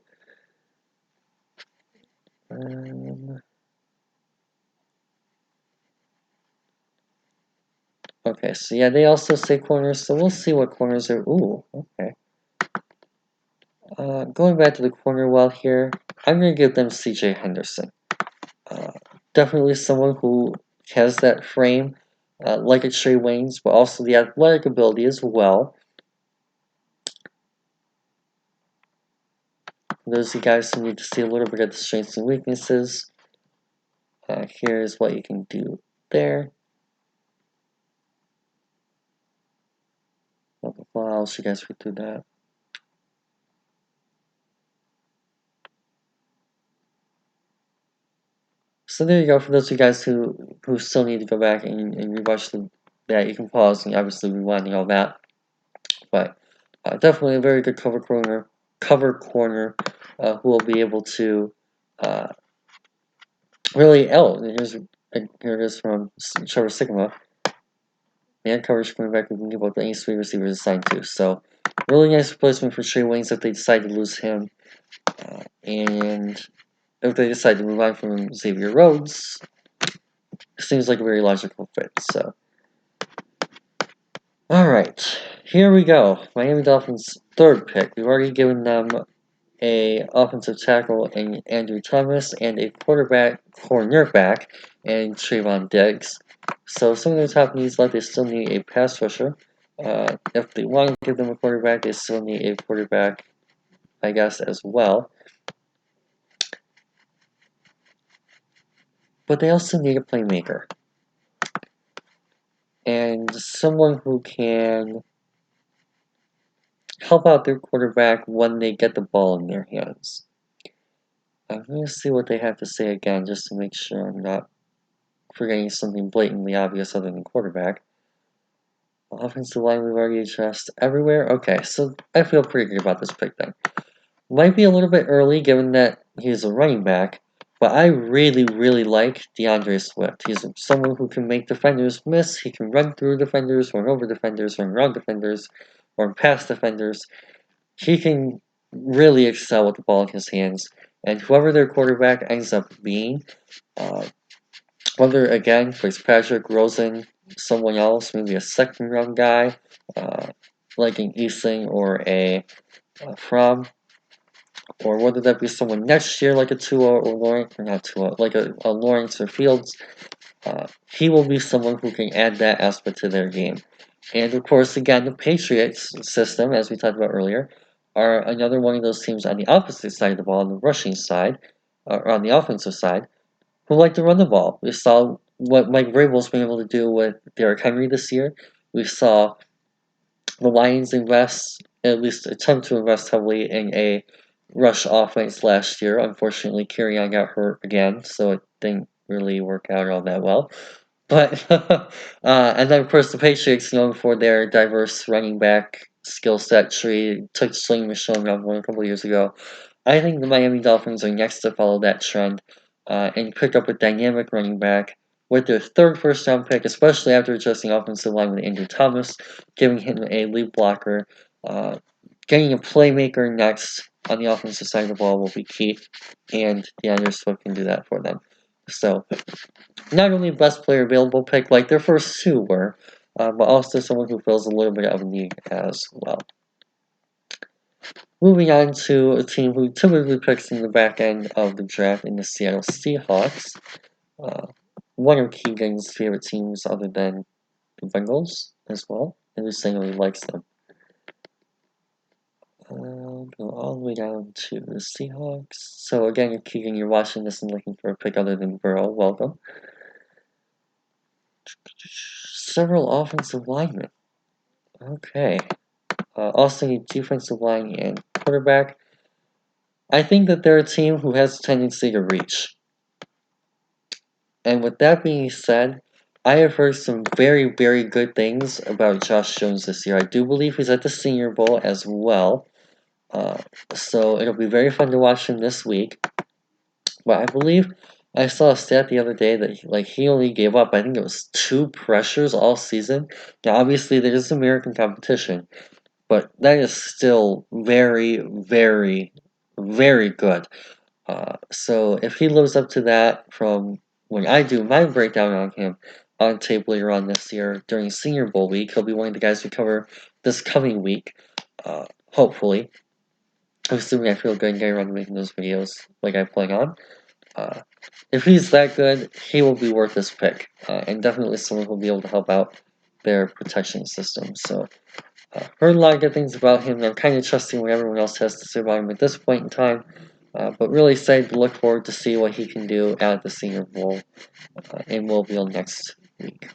Okay, so yeah, they also say corners, so we'll see what corners are. Ooh, okay. Going back to the corner well here, I'm going to give them CJ Henderson. Definitely someone who has that frame, like a Trey Waynes, but also the athletic ability as well. Those are guys who need to see a little bit of the strengths and weaknesses. Here's what you can do there. What else you guys would do that? So there you go. For those of you guys who still need to go back and rewatch that, you can pause and obviously rewind and all that. But definitely a very good cover corner who will be able to really. Oh, here it is from Trevor Sigma. Man coverage coming back, we can give up any sweet receivers assigned to. So really nice replacement for Trey Waynes if they decide to lose him, and if they decide to move on from Xavier Rhodes, it seems like a very logical fit. So. Alright, here we go. Miami Dolphins' third pick. We've already given them a offensive tackle in Andrew Thomas and a cornerback in Trayvon Diggs. So some of their top needs left, they still need a pass rusher. If they want to give them a quarterback, they still need a quarterback, I guess, as well. But they also need a playmaker. And someone who can help out their quarterback when they get the ball in their hands. I'm going to see what they have to say again just to make sure I'm not forgetting something blatantly obvious other than quarterback. Offensive line we've already addressed everywhere. Okay, so I feel pretty good about this pick then. Might be a little bit early given that he's a running back, but I really, really like DeAndre Swift. He's someone who can make defenders miss. He can run through defenders, run over defenders, run around defenders, run past defenders. He can really excel with the ball in his hands. And whoever their quarterback ends up being, whether again Fitzpatrick, Rosen, someone else, maybe a second round guy, like an Easing or a Fromm, or whether that be someone next year like a Tua or Lawrence, or not Tua, like a Lawrence or Fields, he will be someone who can add that aspect to their game. And of course, again, the Patriots system, as we talked about earlier, are another one of those teams on the opposite side of the ball, on the rushing side, or on the offensive side, who like to run the ball. We saw what Mike Vrabel's been able to do with Derrick Henry this year. We saw the Lions invest, at least attempt to invest heavily in a rush offense last year. Unfortunately, Kerryon got hurt again, so it didn't really work out all that well. But and then of course the Patriots, known for their diverse running back skill set tree, took Sling Michelle around one a couple years ago. I think the Miami Dolphins are next to follow that trend and pick up a dynamic running back with their third first round pick, especially after adjusting offensive line with Andrew Thomas, giving him a lead blocker. Getting a playmaker next on the offensive side of the ball will be key, and DeAndre Swift can do that for them. So, not only best player available pick like their first two were, but also someone who fills a little bit of a need as well. Moving on to a team who typically picks in the back end of the draft in the Seattle Seahawks. One of Keegan's favorite teams other than the Bengals as well. And just saying he likes them. Go all the way down to the Seahawks. So again, if Keegan, you're watching this and looking for a pick other than Burrow, welcome. Several offensive linemen. Okay. Also need defensive line and quarterback. I think that they're a team who has a tendency to reach. And with that being said, I have heard some very, very good things about Josh Jones this year. I do believe he's at the Senior Bowl as well. So it'll be very fun to watch him this week. But I believe I saw a stat the other day that he only gave up, I think it was 2 pressures all season. Now obviously there is American competition, but that is still very, very, very good. So if he lives up to that from when I do my breakdown on him on tape later on this year during Senior Bowl week, he'll be one of the guys we cover this coming week, hopefully. Assuming I feel good getting around to making those videos like I plan on. If he's that good, he will be worth this pick, and definitely someone who will be able to help out their protection system. So, heard a lot of good things about him, and I'm kind of trusting what everyone else has to say about him at this point in time. But really excited to look forward to see what he can do at the Senior Bowl in Mobile next week.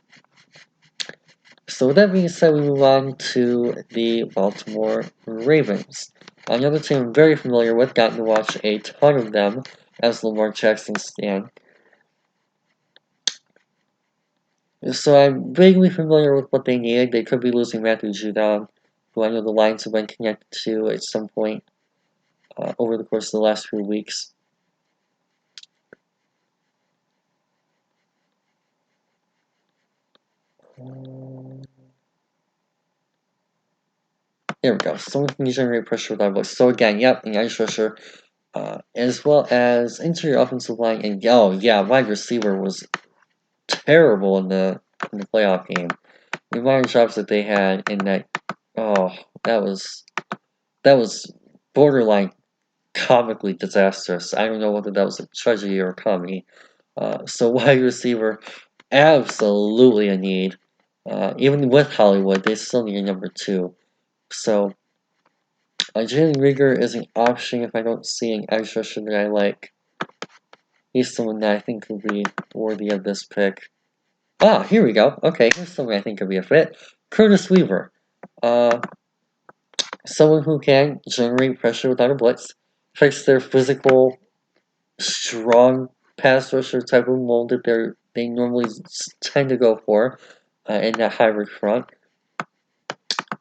So with that being said, we move on to the Baltimore Ravens. Another team I'm very familiar with, gotten to watch a ton of them as Lamar Jackson stan. So I'm vaguely familiar with what they needed. They could be losing Matthew Judon, who I know the Lions have been connected to at some point over the course of the last few weeks. There we go. Someone can generate pressure without voice. So again, yep, an edge rusher, as well as interior offensive line, and oh yeah, wide receiver was terrible in the playoff game. The amount of drops that they had in that, oh, that was borderline comically disastrous. I don't know whether that was a tragedy or a comedy. So wide receiver, absolutely a need. Even with Hollywood, they still need a number 2. So Jalen Reagor is an option if I don't see an edge rusher that I like. He's someone that I think will be worthy of this pick. Ah, here we go. Okay, here's someone I think could be a fit. Curtis Weaver. Someone who can generate pressure without a blitz. Fix their physical, strong pass rusher type of mold that they normally tend to go for in that hybrid front.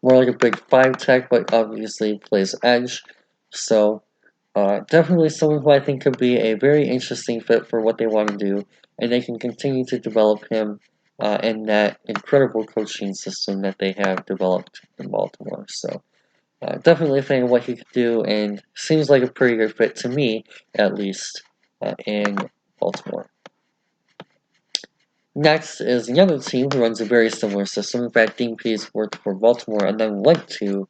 More like a big 5 tech, but obviously plays edge. So definitely someone who I think could be a very interesting fit for what they want to do, and they can continue to develop him in that incredible coaching system that they have developed in Baltimore. So definitely a fan of what he could do, and seems like a pretty good fit to me, at least, in Baltimore. Next is another team who runs a very similar system. In fact, Dean Pease worked for Baltimore and then went to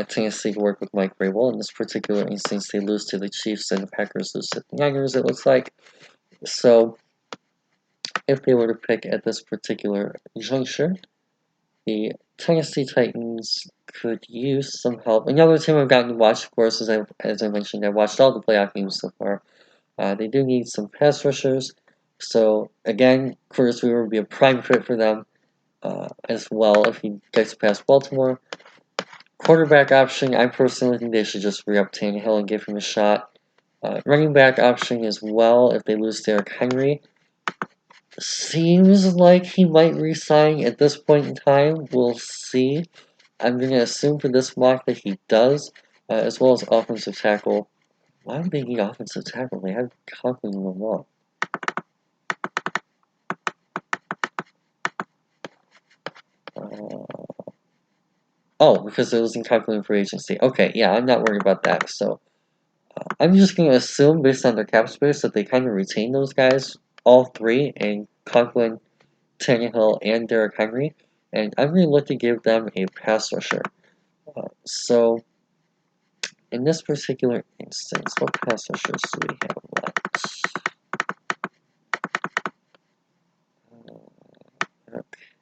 Tennessee to work with Mike Vrabel. In this particular instance, they lose to the Chiefs and the Packers lose to the Niners, it looks like. So, if they were to pick at this particular juncture, the Tennessee Titans could use some help. Another team I've gotten to watch, of course, as I mentioned, I watched all the playoff games so far. They do need some pass rushers. So, again, Curtis Weaver would be a prime fit for them as well if he gets past Baltimore. Quarterback option, I personally think they should just re-up Tannehill and give him a shot. Running back option as well if they lose Derrick Henry. Seems like he might resign at this point in time. We'll see. I'm going to assume for this mock that he does, as well as offensive tackle. Why would they need offensive tackle? They have Conklin and Lamar. Oh, because they're losing Conklin for agency. Okay, yeah, I'm not worried about that. So I'm just going to assume, based on their cap space, that they kind of retain those guys, all 3, and Conklin, Tannehill, and Derrick Henry. And I'm going to look to give them a pass rusher. So, in this particular instance, what pass rushers do we have left?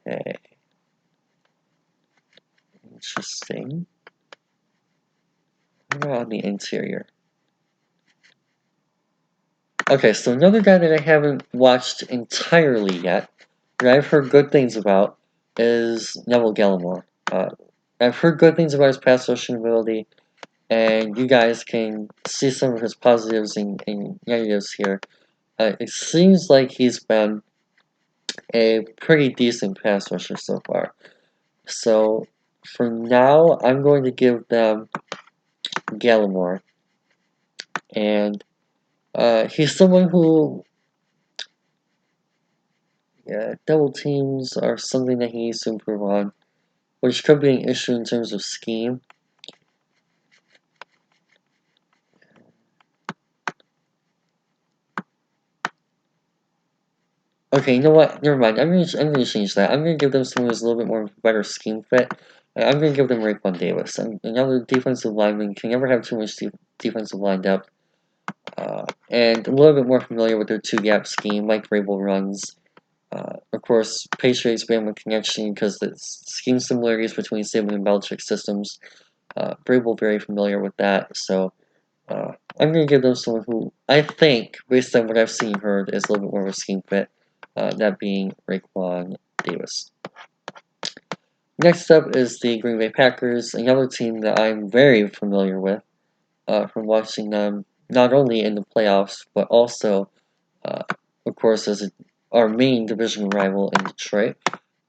Okay. Interesting. What about on the interior? Okay, so another guy that I haven't watched entirely yet, that I've heard good things about, is Neville Gallimore. I've heard good things about his pass rushing ability, and you guys can see some of his positives and negatives here. It seems like he's been a pretty decent pass rusher so far. So, for now, I'm going to give them Gallimore. And he's someone who, double teams are something that he needs to improve on, which could be an issue in terms of scheme. Okay, you know what? Never mind. I'm gonna change that. I'm gonna give them someone who's a little bit more better scheme fit. I'm gonna give them Raekwon Davis. Another defensive lineman can never have too much defensive line depth. And a little bit more familiar with their two-gap scheme, like Vrabel runs. Of course, Patriots Bama connection because the scheme similarities between Saban and Belichick systems. Vrabel very familiar with that, so I'm gonna give them someone who I think, based on what I've seen heard, is a little bit more of a scheme fit. That being Raekwon Davis. Next up is the Green Bay Packers, another team that I'm very familiar with from watching them not only in the playoffs but also, of course, as our main division rival in Detroit.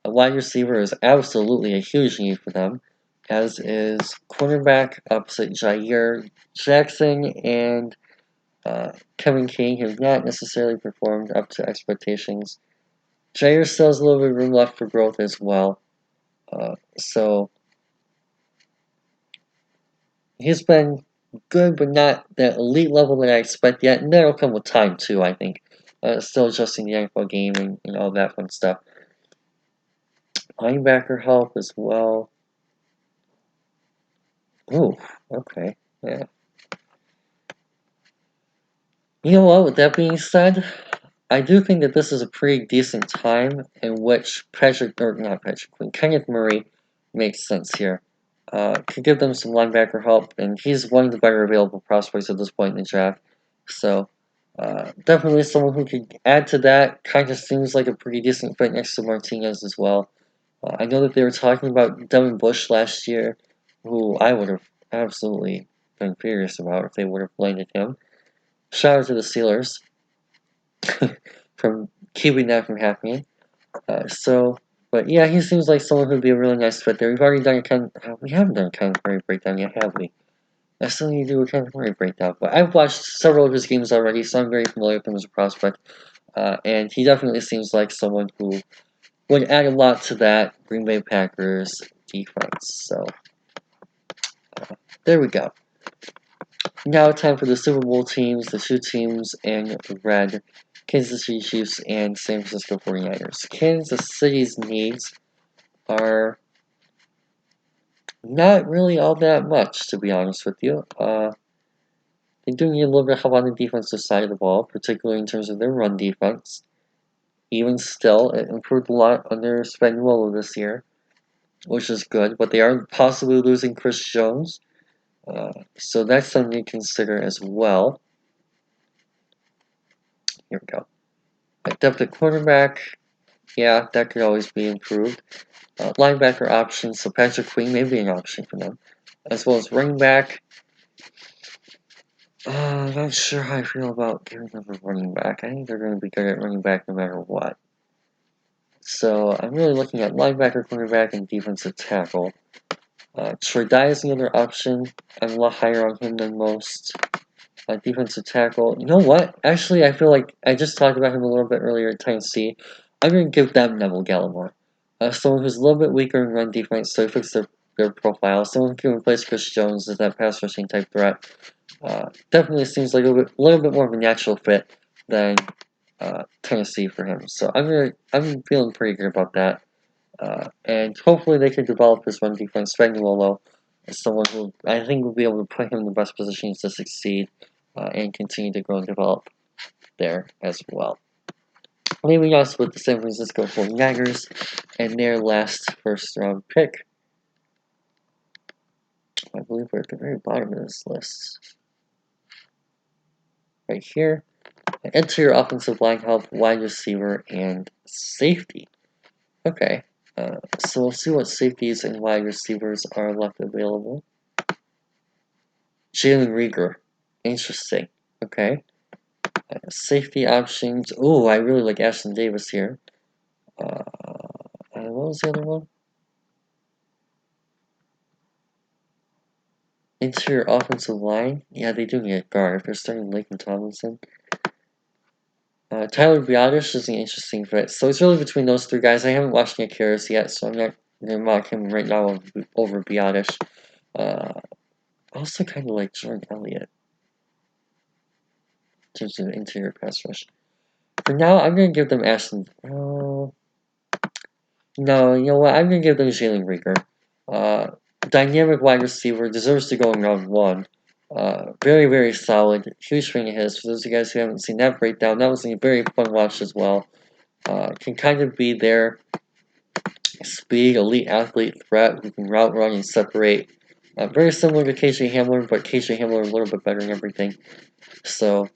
A wide receiver is absolutely a huge need for them, as is cornerback opposite Jair Jackson and Kevin King have not necessarily performed up to expectations. Jair still has a little bit of room left for growth as well. So he's been good, but not that elite level that I expect yet, and that'll come with time too, I think. Still adjusting the NFL game and all that fun stuff. Linebacker help as well. Ooh, okay, yeah. You know what, with that being said, I do think that this is a pretty decent time in which Kenneth Murray makes sense here. Could give them some linebacker help, and he's one of the better available prospects at this point in the draft. So, definitely someone who could add to that. Kind of seems like a pretty decent fit next to Martinez as well. I know that they were talking about Devin Bush last year, who I would have absolutely been furious about if they would have landed him. Shout out to the Steelers from keeping that from happening. But yeah, he seems like someone who'd be a really nice fit there. We haven't done a Kenneth Murray breakdown yet, have we? I still need to do a Kenneth Murray breakdown, but I've watched several of his games already, so I'm very familiar with him as a prospect. And he definitely seems like someone who would add a lot to that Green Bay Packers defense. So there we go. Now time for the Super Bowl teams, the two teams in red, Kansas City Chiefs and San Francisco 49ers. Kansas City's needs are not really all that much, to be honest with you. They do need a little bit of help on the defensive side of the ball, particularly in terms of their run defense. Even still, it improved a lot under Spagnuolo this year, which is good, but they are possibly losing Chris Jones. So that's something to consider as well. Here we go. Depth at quarterback, yeah, that could always be improved. Linebacker options, so Patrick Queen may be an option for them. As well as running back. Not sure how I feel about giving them a running back. I think they're going to be good at running back no matter what. So I'm really looking at linebacker, cornerback, and defensive tackle. Troy Dye is another option. I'm a lot higher on him than most. Defensive tackle. You know what? Actually, I feel like I just talked about him a little bit earlier at Tennessee. I'm going to give them Neville Gallimore. Someone who's a little bit weaker in run defense, so he fits their profile. Someone who can replace Chris Jones as that pass rushing type threat. Definitely seems like a little bit more of a natural fit than Tennessee for him. So I'm feeling pretty good about that. And hopefully they can develop his run defense. Spagnuolo is someone who I think will be able to put him in the best positions to succeed and continue to grow and develop there as well. Leaving us with the San Francisco 49ers and their last first round pick. I believe we're at the very bottom of this list. Right here. Enter your offensive line help, wide receiver, and safety. Okay. So we'll see what safeties and wide receivers are left available. Jalen Reagor. Interesting. Okay. Safety options. Ooh, I really like Ashton Davis here. What was the other one? Interior offensive line. Yeah, they do need a guard. If they're starting Laken Tomlinson. Tyler Biotish is an interesting fit. So it's really between those three guys. I haven't watched Nick Harris yet, so I'm not going to mock him right now over Biotish. I also kind of like Jordan Elliott in terms of interior pass rush. For now, I'm going to give them Ashton. No, you know what? I'm going to give them Jalen Rieger. Dynamic wide receiver, deserves to go in round 1. Very, very solid. Huge fan of his. For those of you guys who haven't seen that breakdown, that was a very fun watch as well. Can kind of be their speed, elite athlete threat who can route run and separate. Very similar to KJ Hamler, but KJ Hamler a little bit better in everything. So,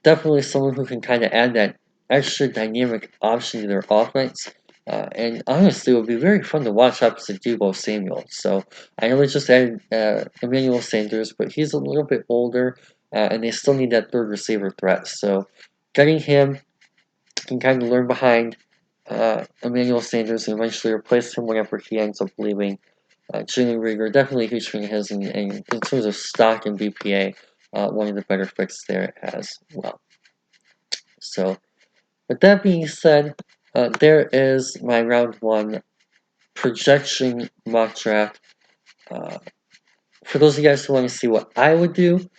definitely someone who can kind of add that extra dynamic option to their offense. And honestly, it would be very fun to watch opposite Deebo Samuel. So, I know they just added Emmanuel Sanders, but he's a little bit older, and they still need that third receiver threat. So, getting him can kind of learn behind Emmanuel Sanders and eventually replace him whenever he ends up leaving. Jalen Rieger, definitely a huge fan of his, and in terms of stock and BPA, one of the better picks there as well. So, with that being said, there is my round 1 projection mock draft. For those of you guys who want to see what I would do,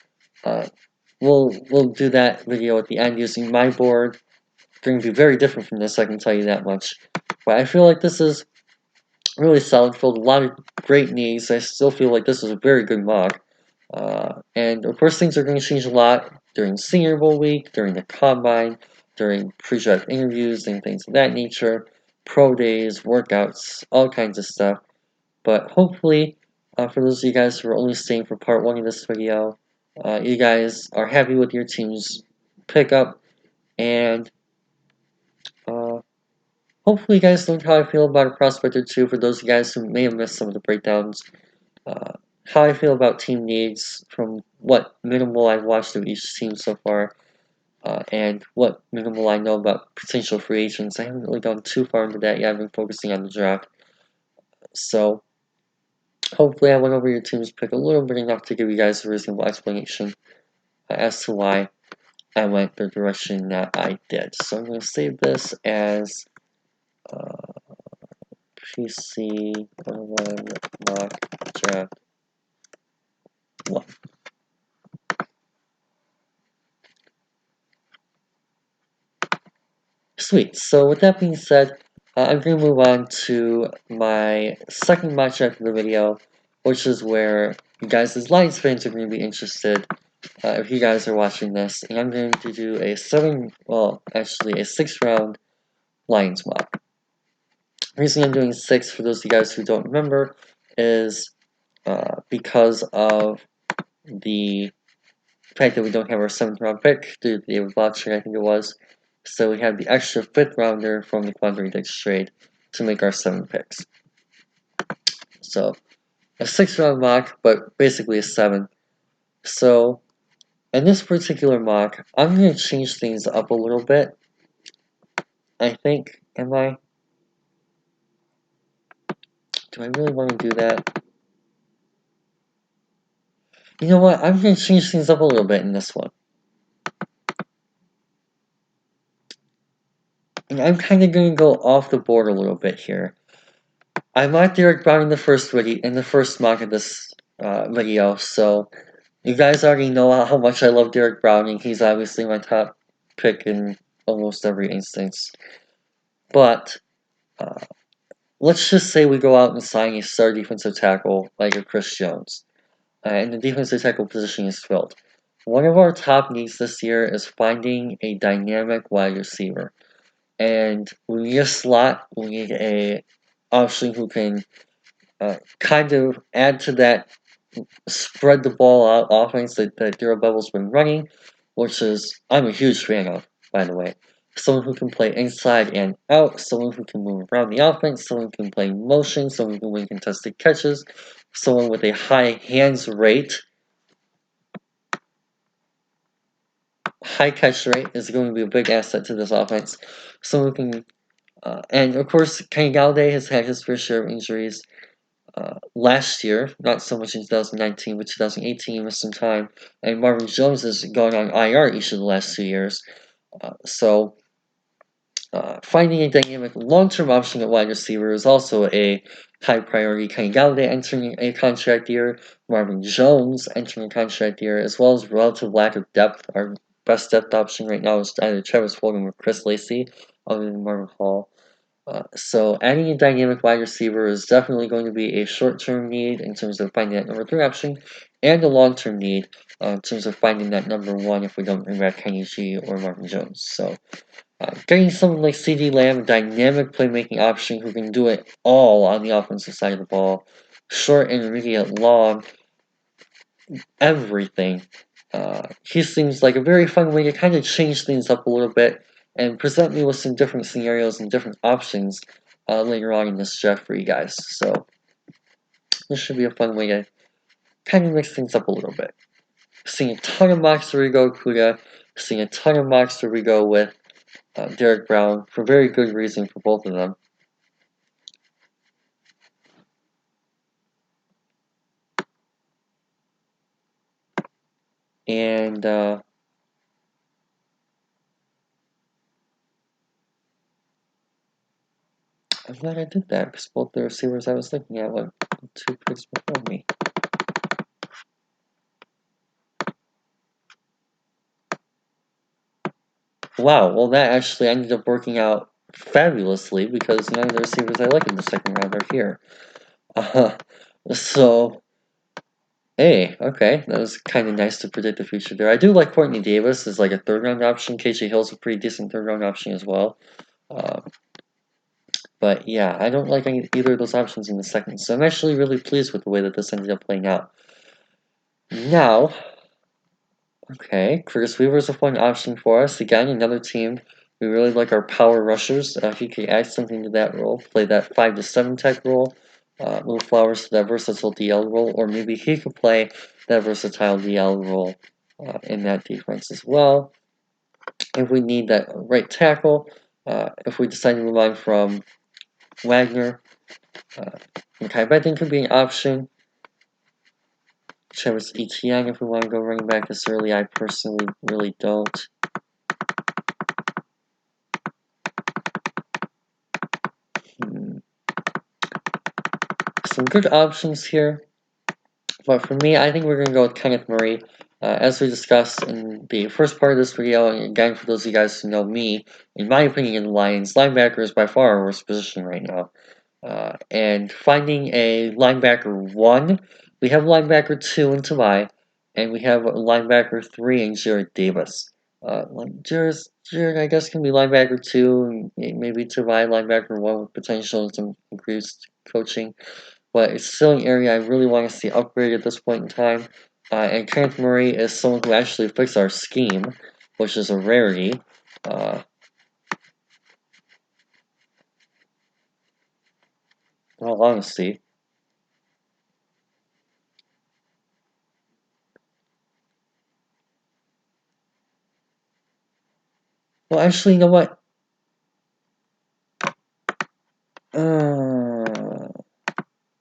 we'll do that video at the end using my board. It's going to be very different from this, I can tell you that much. But I feel like this is really solid, filled a lot of great needs. I still feel like this is a very good mock. And of course, things are going to change a lot during Senior Bowl week, during the combine, during pre-draft interviews and things of that nature, pro days, workouts, all kinds of stuff. But hopefully, for those of you guys who are only staying for part 1 of this video, you guys are happy with your team's pickup, and hopefully you guys learned how I feel about a prospect or two. For those of you guys who may have missed some of the breakdowns, how I feel about team needs from what minimal I've watched of each team so far, and what minimal I know about potential free agents. I haven't really gone too far into that yet. I've been focusing on the draft. So, hopefully I went over your team's pick a little bit enough to give you guys a reasonable explanation as to why I went the direction that I did. So I'm going to save this as PC 101 mock draft 1. Sweet. So with that being said, I'm going to move on to my second mock draft of the video, which is where you guys as Lions fans are going to be interested if you guys are watching this. And I'm going to do a 6-round Lions mock. The reason I'm doing 6, for those of you guys who don't remember, is because of the fact that we don't have our 7th round pick due to the David Block trade, I think it was. So we have the extra 5th rounder from the Quandary Dix trade to make our 7 picks. So a 6-round mock, but basically a 7. So in this particular mock, I'm going to change things up a little bit. I think, do I really want to do that? You know what, I'm going to change things up a little bit in this one. And I'm kind of going to go off the board a little bit here. I mocked Derek Brown in the first mock of this video, so you guys already know how much I love Derek Brown, and he's obviously my top pick in almost every instance. But let's just say we go out and sign a star defensive tackle like a Chris Jones, and the defensive tackle position is filled. One of our top needs this year is finding a dynamic wide receiver. And we need a slot, we need a option who can kind of add to that spread the ball out offense that Darrell Bevell's been running, which is I'm a huge fan of, by the way. Someone who can play inside and out, someone who can move around the offense, someone who can play motion, someone who can win contested catches, someone with a high hands rate. High catch rate is going to be a big asset to this offense. Someone who can, and of course, Kenny Galladay has had his fair share of injuries. Last year, not so much in 2019, but 2018 he missed some time, and Marvin Jones has gone on IR each of the last 2 years. So finding a dynamic long-term option at wide receiver is also a high priority. Kenny Galladay entering a contract year, Marvin Jones entering a contract year, as well as relative lack of depth are best depth option right now is either Travis Fulgham or Chris Lacey, other than Marvin Hall. So adding a dynamic wide receiver is definitely going to be a short-term need in terms of finding that number 3 option, and a long-term need in terms of finding that number 1 if we don't bring back Kenny G or Marvin Jones. So getting someone like CeeDee Lamb, a dynamic playmaking option who can do it all on the offensive side of the ball, short, intermediate, long, everything. He seems like a very fun way to kind of change things up a little bit and present me with some different scenarios and different options later on in this draft for you guys. So this should be a fun way to kind of mix things up a little bit. Seeing a ton of mocks where we go Kuda, seeing a ton of mocks where we go with Derek Brown for very good reason for both of them. And I'm glad I did that because both the receivers I was looking at went 2 picks before me. Wow, well that actually ended up working out fabulously because none of the receivers I like in the second round are here. So, hey, okay, that was kind of nice to predict the future there. I do like Courtney Davis as like a 3rd round option. KJ Hill's a pretty decent 3rd round option as well. But yeah, I don't like either of those options in the second, so I'm actually really pleased with the way that this ended up playing out. Now, okay, Curtis Weaver's a fun option for us. Again, another team. We really like our power rushers. He could add something to that role, play that 5 to 7 tech role, move Flowers to that versatile DL role, or maybe he could play that versatile DL role in that defense as well. If we need that right tackle, if we decide to move on from Wagner, Mekhi Becton could be an option. Travis Etienne if we want to go running back this early. I personally really don't. Some good options here. But for me, I think we're going to go with Kenneth Murray. As we discussed in the first part of this video, and again, for those of you guys who know me, in my opinion, in the Lions, linebacker is by far our worst position right now. And finding a linebacker 1, we have linebacker 2 in Tavai, and we have linebacker 3 in Jared Davis. Jared, I guess, can be linebacker 2, and maybe Tavai linebacker 1 with potential and some increased coaching. But it's still an area I really want to see upgraded at this point in time. And Kenneth Murray is someone who actually fits our scheme, which is a rarity. In all honesty. Well, actually, you know what?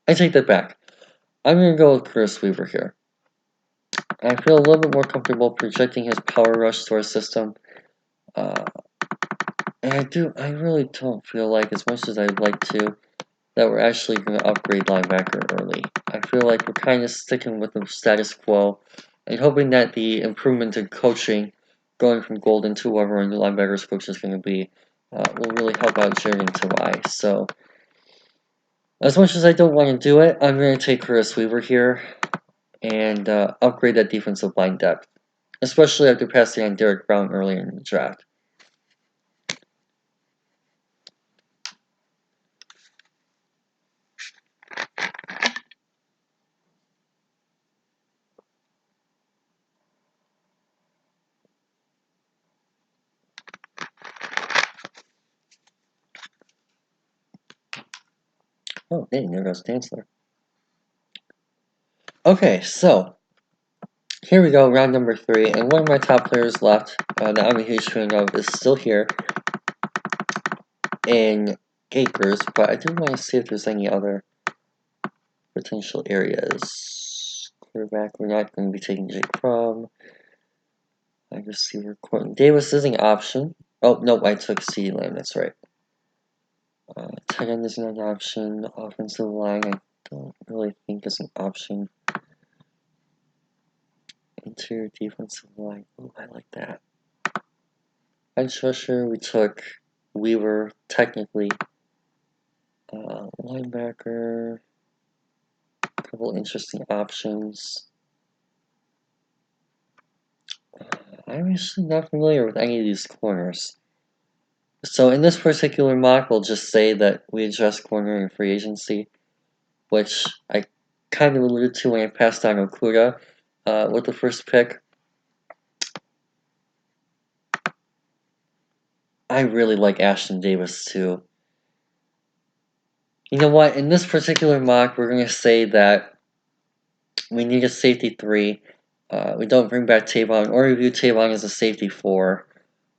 I take that back. I'm going to go with Curtis Weaver here. I feel a little bit more comfortable projecting his power rush to our system. And I really don't feel like, as much as I'd like to, that we're actually going to upgrade linebacker early. I feel like we're kind of sticking with the status quo and hoping that the improvement in coaching, going from Golden to whoever our new linebackers coach is going to be, will really help out Jared and Tavai. So, as much as I don't want to do it, I'm going to take Curtis Weaver here and upgrade that defensive line depth, especially after passing on Derek Brown earlier in the draft. Oh, dang, there goes Dantzler. Okay, so here we go, round number 3, and one of my top players left that I'm a huge fan of is still here in Akers, but I do want to see if there's any other potential areas. Quarterback, we're not going to be taking Jake Fromm. Wide receiver, Courtney Davis is an option. Oh, nope, I took CeeDee Lamb, that's right. Tight end is not an option. Offensive line, I don't really think is an option. Interior defensive line, oh, I like that. Edge rusher, we took Weaver, technically. Linebacker, a couple interesting options. I'm actually not familiar with any of these corners. So in this particular mock, we'll just say that we address corner in free agency, which I kind of alluded to when I passed on Okuda with the first pick. I really like Ashton Davis too. You know what? In this particular mock, we're going to say that we need a safety 3. We don't bring back Tavon, or review Tavon as a safety 4,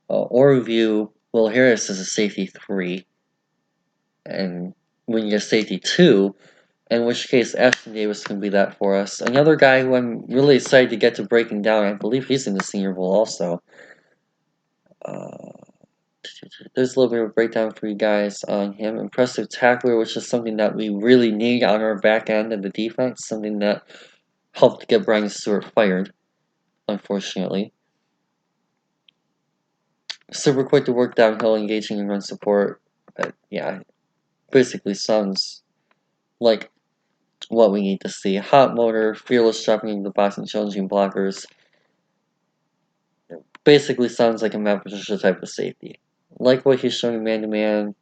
or review Will Harris as a safety 3, and we need a safety 2, in which case Ashton Davis can be that for us. Another guy who I'm really excited to get to breaking down, I believe he's in the Senior Bowl also. There's a little bit of a breakdown for you guys on him. Impressive tackler, which is something that we really need on our back end of the defense, something that helped get Brian Stewart fired, unfortunately. Super quick to work downhill, engaging in run support. Yeah, basically sounds like what we need to see. Hot motor, fearless dropping into the box and challenging blockers. Basically sounds like a Matt Patricia type of safety. Like what he's showing man-to-man,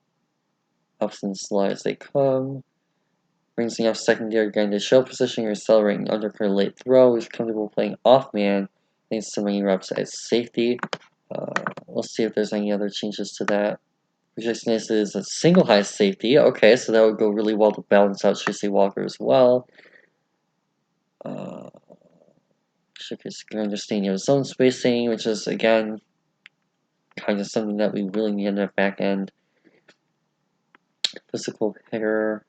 ups and slides they come. Brings enough secondary again to show positioning or accelerating undercurrent late throw. He's comfortable playing off-man. Thanks to many reps at safety. We'll see if there's any other changes to that. Projecting this is a single high safety. Okay, so that would go really well to balance out Tracy Walker as well. Should his understanding of zone spacing, which is again kind of something that we really need in the back end. Physical hitter.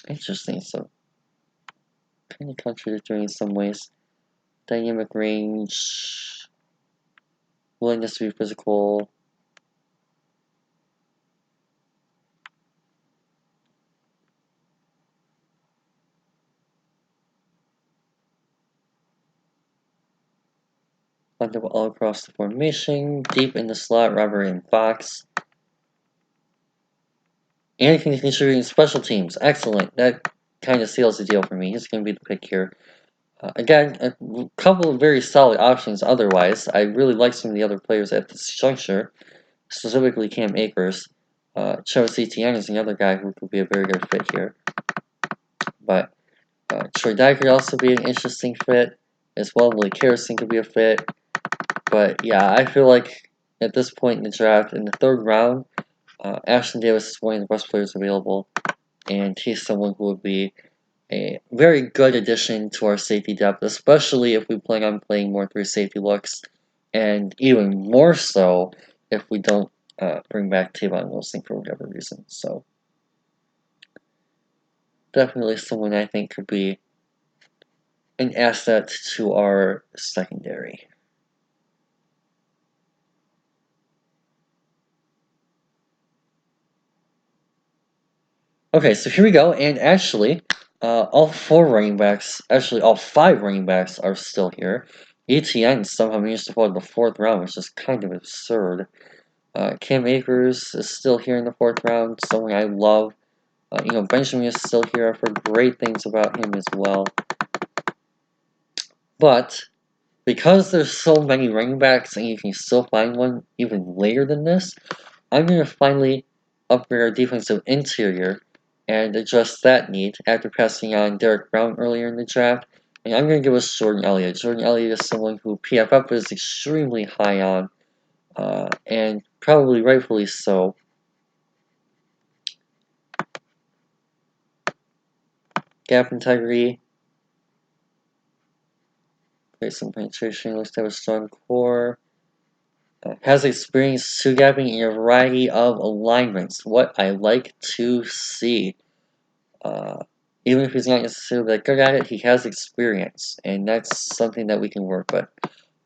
Interesting, so kind of contradictory in some ways. Dynamic range, willingness to be physical. Fundable all across the formation, deep in the slot, Robert in box. And can contribute in special teams. Excellent. That kind of seals the deal for me. He's going to be the pick here. Again, a couple of very solid options otherwise. I really like some of the other players at this juncture, specifically Cam Akers. Travis Etienne is another guy who could be a very good fit here. But Troy Dye could also be an interesting fit as well. Malik Harrison could be a fit. But yeah, I feel like at this point in the draft, in the 3rd round, Ashton Davis is one of the best players available, and he's someone who would be a very good addition to our safety depth, especially if we plan on playing more 3 safety looks, and even more so if we don't bring back Tavon Wilson for whatever reason. So definitely someone I think could be an asset to our secondary. Okay, so here we go, and actually, all 4 running backs, actually all 5 running backs are still here. ETN somehow managed to fall in the 4th round, which is kind of absurd. Cam Akers is still here in the 4th round, someone I love. Benjamin is still here. I've heard great things about him as well. But because there's so many running backs and you can still find one even later than this, I'm going to finally upgrade our defensive interior and address that need after passing on Derek Brown earlier in the draft. And I'm going to give us Jordan Elliott. Jordan Elliott is someone who PFF is extremely high on, and probably rightfully so. Gap integrity. Great some penetration. Looks to have a strong core. Has experience two-gapping in a variety of alignments. What I like to see. Even if he's not necessarily that good at it, he has experience, and that's something that we can work with.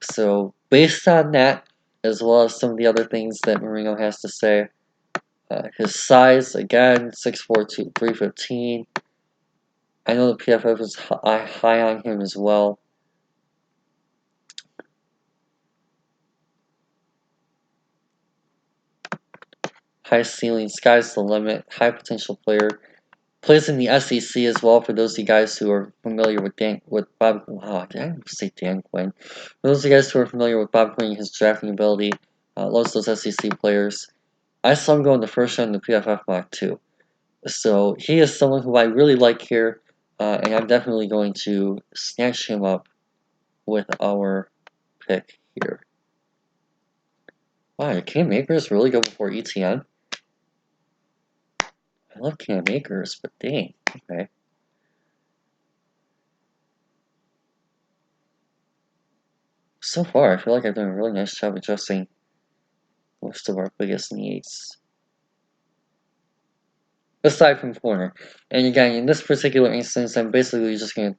So, based on that, as well as some of the other things that Marino has to say, his size, again, 6'4", 315. I know the PFF is high on him as well. High ceiling, sky's the limit, high potential player. Plays in the SEC as well. For those of you guys who are familiar with Bob, wow, did I say Dan Quinn? For those of you guys who are familiar with Bob Quinn and his drafting ability, loves those SEC players. I saw him go in the first round in the PFF mock too. So he is someone who I really like here, and I'm definitely going to snatch him up with our pick here. Wow, did Cam Akers really go before ETN? I love Cam Akers, but dang, okay. So far, I feel like I've done a really nice job addressing most of our biggest needs. Aside from corner. And again, in this particular instance, I'm basically just going to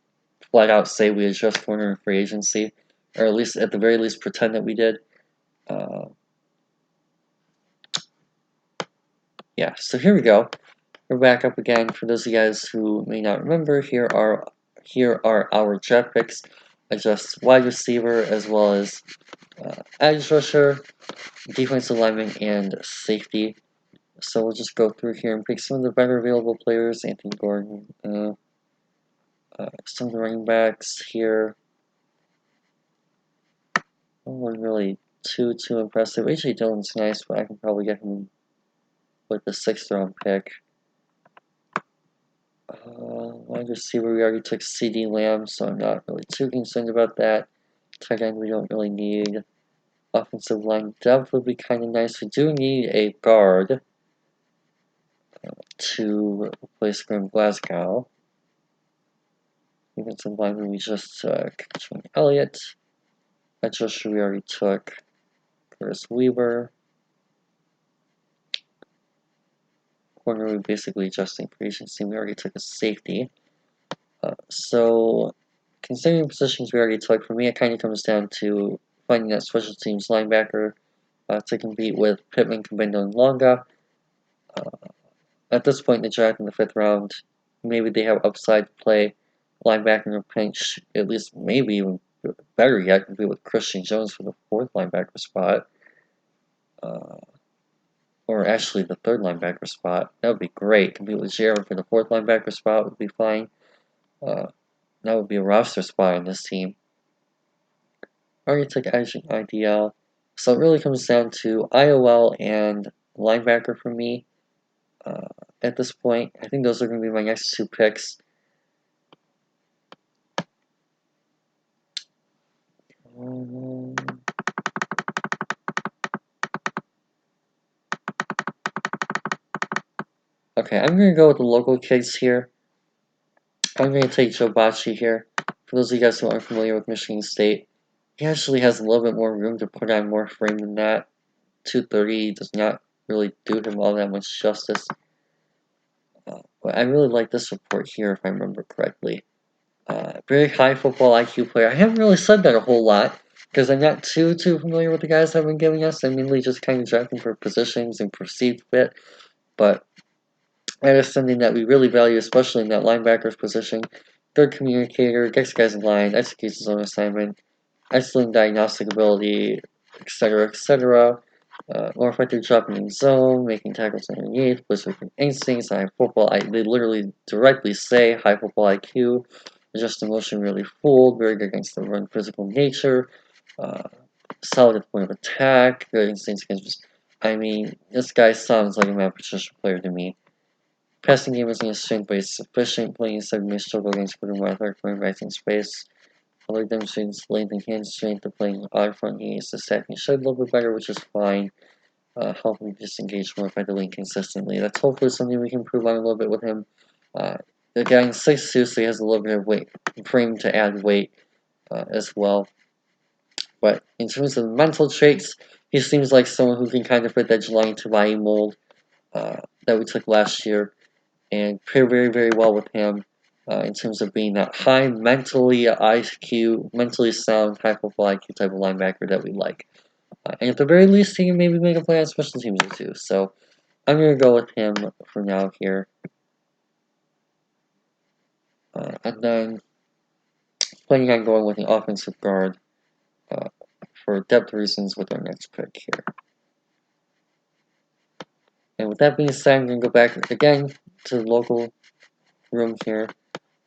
flat out say we addressed corner in free agency, or at least, at the very least, pretend that we did. Yeah, so here we go. We're back up again. For those of you guys who may not remember, here are our draft picks. Adjust wide receiver as well as edge rusher, defensive lineman, and safety. So we'll just go through here and pick some of the better available players. Anthony Gordon, some of the running backs here. No one really too impressive. AJ Dillon's nice, but I can probably get him with the 6th round pick. Wide receiver, we already took CD Lamb, so I'm not really too concerned about that. Tight end, we don't really need. Offensive line depth would be kind of nice. We do need a guard to replace Graham Glasgow. Defensive lineman, we just took Jordan Elliott. Edge rusher, we already took Curtis Weaver. Corner, we basically adjusting for agency. We already took a safety. So, considering positions we already took, for me it kind of comes down to finding that special teams linebacker to compete with Pittman, Cabendo, and Longa. At this point in the draft in the 5th round, maybe they have upside to play linebacker in a pinch, at least maybe even better yet, compete with Christian Jones for the 4th linebacker spot. Or actually the 3rd linebacker spot. That would be great. Compete with Jaron for the 4th linebacker spot would be fine. That would be a roster spot on this team. Already took IDL. So it really comes down to IOL and linebacker for me at this point. I think those are going to be my next 2 picks. Okay, I'm going to go with the local kids here. I'm going to take Joe Bacci here. For those of you guys who aren't familiar with Michigan State, he actually has a little bit more room to put on more frame than that. 230 does not really do him all that much justice. But I really like this report here, if I remember correctly. Very high football IQ player. I haven't really said that a whole lot, because I'm not too familiar with the guys that have been giving us. I'm mainly just kind of drafting for positions and perceived fit. But that is something that we really value, especially in that linebacker's position. Good communicator, gets guys in line, executes his own assignment, excellent diagnostic ability, etc., etc. More effective dropping in zone, making tackles underneath, blitzing instincts, high football. They literally directly say high football IQ. Just emotion really fooled, very good against the run, physical nature, solid at the point of attack, good instincts against. I mean, this guy sounds like a Matt Patricia player to me. Passing game isn't his strength, but it's sufficient. Playing inside may struggle against pretty more athletic running in space. Other demonstrates length and hand strength. The playing out front, he needs to set and should a little bit better, which is fine. Helping disengage more effectively and consistently. That's hopefully something we can improve on a little bit with him. Again, 6'2", so he has a little bit of weight, frame to add weight as well. But in terms of mental traits, he seems like someone who can kind of fit that Jelani Tavai mold that we took last year, and pair very, very well with him in terms of being that high mentally IQ, mentally sound, high football IQ type of linebacker that we like. And at the very least, he can maybe make a play on special teams or two. So I'm going to go with him for now here. And then planning on going with an offensive guard for depth reasons with our next pick here. And with that being said, I'm going to go back again to the local room here.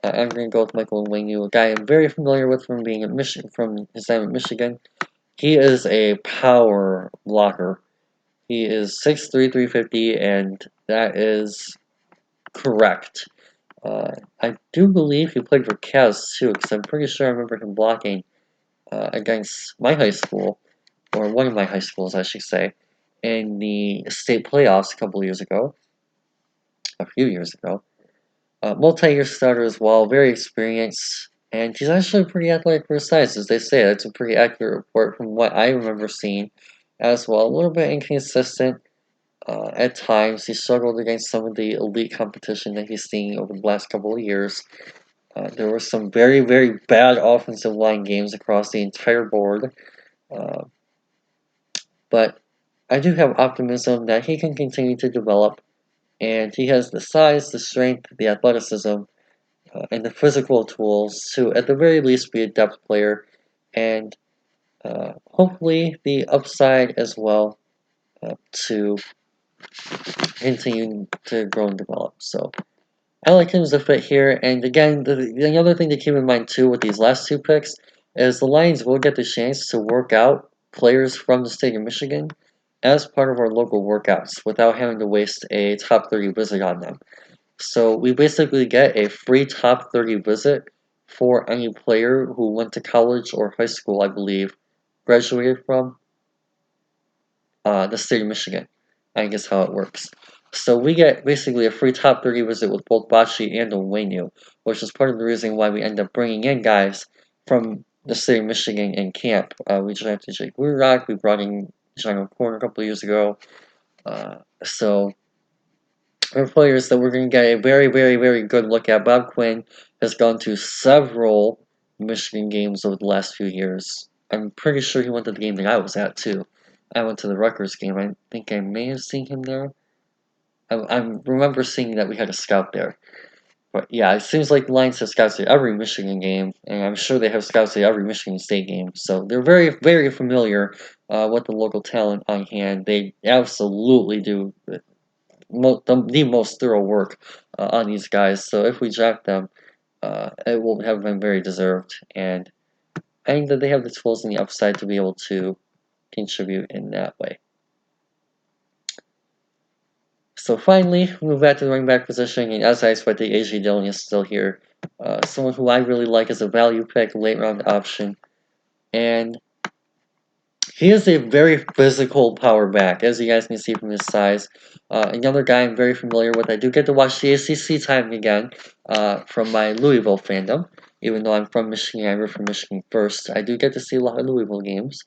I'm going to go with Michael Onwenu, a guy I'm very familiar with from being at from his time at Michigan. He is a power blocker. He is 6'3", 350, and that is correct. I do believe he played for Cavs too, because I'm pretty sure I remember him blocking against my high school, or one of my high schools, I should say, in the state playoffs a few years ago. Multi-year starter as well, very experienced, and he's actually pretty athletic for his size, as they say. That's a pretty accurate report from what I remember seeing as well. A little bit inconsistent at times. He struggled against some of the elite competition that he's seen over the last couple of years. There were some very, very bad offensive line games across the entire board. But I do have optimism that he can continue to develop, and he has the size, the strength, the athleticism, and the physical tools to, at the very least, be a depth player, and hopefully the upside as well to continue to grow and develop. So I like him as a fit here, and again, the other thing to keep in mind too with these last two picks is the Lions will get the chance to work out players from the state of Michigan as part of our local workouts without having to waste a top 30 visit on them. So we basically get a free top 30 visit for any player who went to college or high school, I believe, graduated from the state of Michigan. I guess how it works. So we get basically a free top 30 visit with both Bachi and Onwenu, which is part of the reason why we end up bringing in guys from the state of Michigan in camp. We drafted Jake Rudock, we brought in John Corn a couple of years ago. So we're players that we're going to get a very, very, very good look at. Bob Quinn has gone to several Michigan games over the last few years. I'm pretty sure he went to the game that I was at too. I went to the Rutgers game. I think I may have seen him there. I remember seeing that we had a scout there. But yeah, it seems like the Lions have scouts at every Michigan game, and I'm sure they have scouts at every Michigan State game. So they're very, very familiar with the local talent on hand. They absolutely do the most thorough work on these guys. So if we draft them, it will have been very deserved. And I think that they have the tools and the upside to be able to contribute in that way. So finally, we move back to the running back position, and as I expected, A.J. Dillon is still here. Someone who I really like as a value pick, late round option. And he is a very physical power back, as you guys can see from his size. Another guy I'm very familiar with. I do get to watch the ACC time again from my Louisville fandom. Even though I'm from Michigan, I root for Michigan first. I do get to see a lot of Louisville games.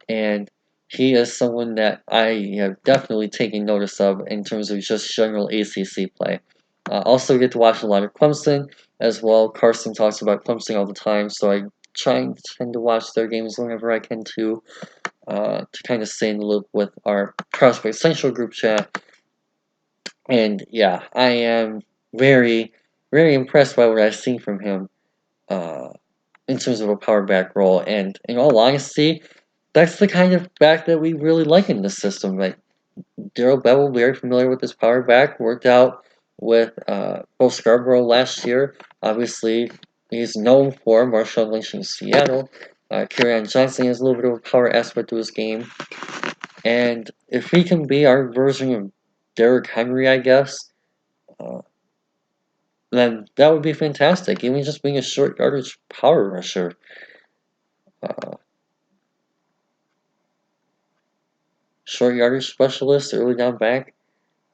And he is someone that I have definitely taken notice of in terms of just general ACC play. Also get to watch a lot of Clemson as well. Carson talks about Clemson all the time, so I tend to watch their games whenever I can too, to kind of stay in the loop with our Prospect Central group chat. And yeah, I am very, very impressed by what I've seen from him in terms of a power back role. And in all honesty, that's the kind of back that we really like in this system. Like Daryl Bevel, very familiar with this power back, worked out with Bo Scarborough last year. Obviously, he's known for Marshawn Lynch in Seattle. Kerryon Johnson has a little bit of a power aspect to his game. And if he can be our version of Derrick Henry, I guess, then that would be fantastic. Even just being a short yardage power rusher. Short yardage specialist, early down back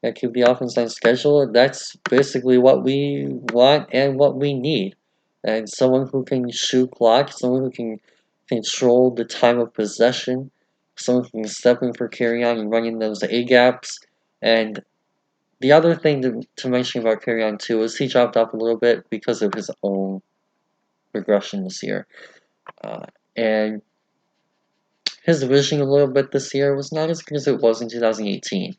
that keep the offense on schedule. That's basically what we want and what we need. And someone who can shoot clock, someone who can control the time of possession, someone who can step in for Kerryon and running those A gaps. And the other thing to mention about Kerryon too is he dropped off a little bit because of his own regression this year. And his vision a little bit this year was not as good as it was in 2018.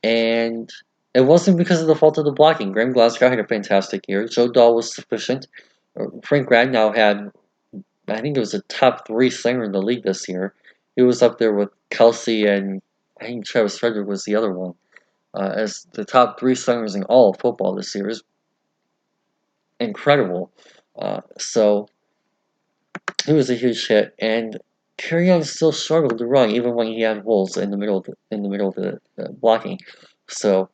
And it wasn't because of the fault of the blocking. Graham Glasgow had a fantastic year. Joe Dahl was sufficient. Frank Ragnow had, I think it was a top 3 center in the league this year. He was up there with Kelsey, and I think Travis Frederick was the other one. As the top 3 centers in all of football this year is incredible. So he was a huge hit, and Kerryon still struggled to run even when he had holes in the middle of the blocking. So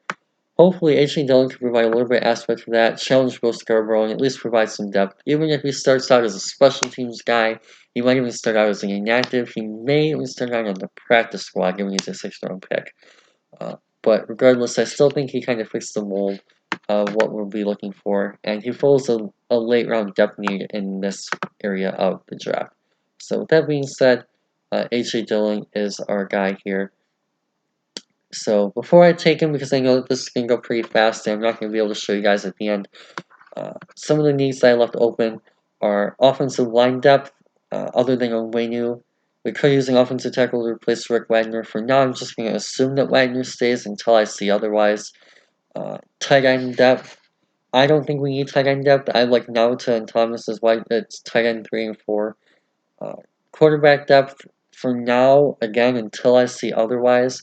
hopefully A.J. Dillon can provide a little bit of aspect for that, challenge Will Scarborough, and at least provide some depth. Even if he starts out as a special teams guy, he might even start out as an inactive. He may even start out on the practice squad, given he's a 6th-round pick. But regardless, I still think he kind of fits the mold of what we'll be looking for, and he fills a late round depth need in this area of the draft. So with that being said, A.J. Dillon is our guy here. So before I take him, because I know that this is going to go pretty fast and I'm not going to be able to show you guys at the end, some of the needs that I left open are offensive line depth, other than Onwenu. We could use an offensive tackle to replace Rick Wagner. For now, I'm just going to assume that Wagner stays until I see otherwise. Tight end depth. I don't think we need tight end depth. I like Naota and Thomas as wide. It's tight end 3 and 4. Quarterback depth. For now, again, until I see otherwise,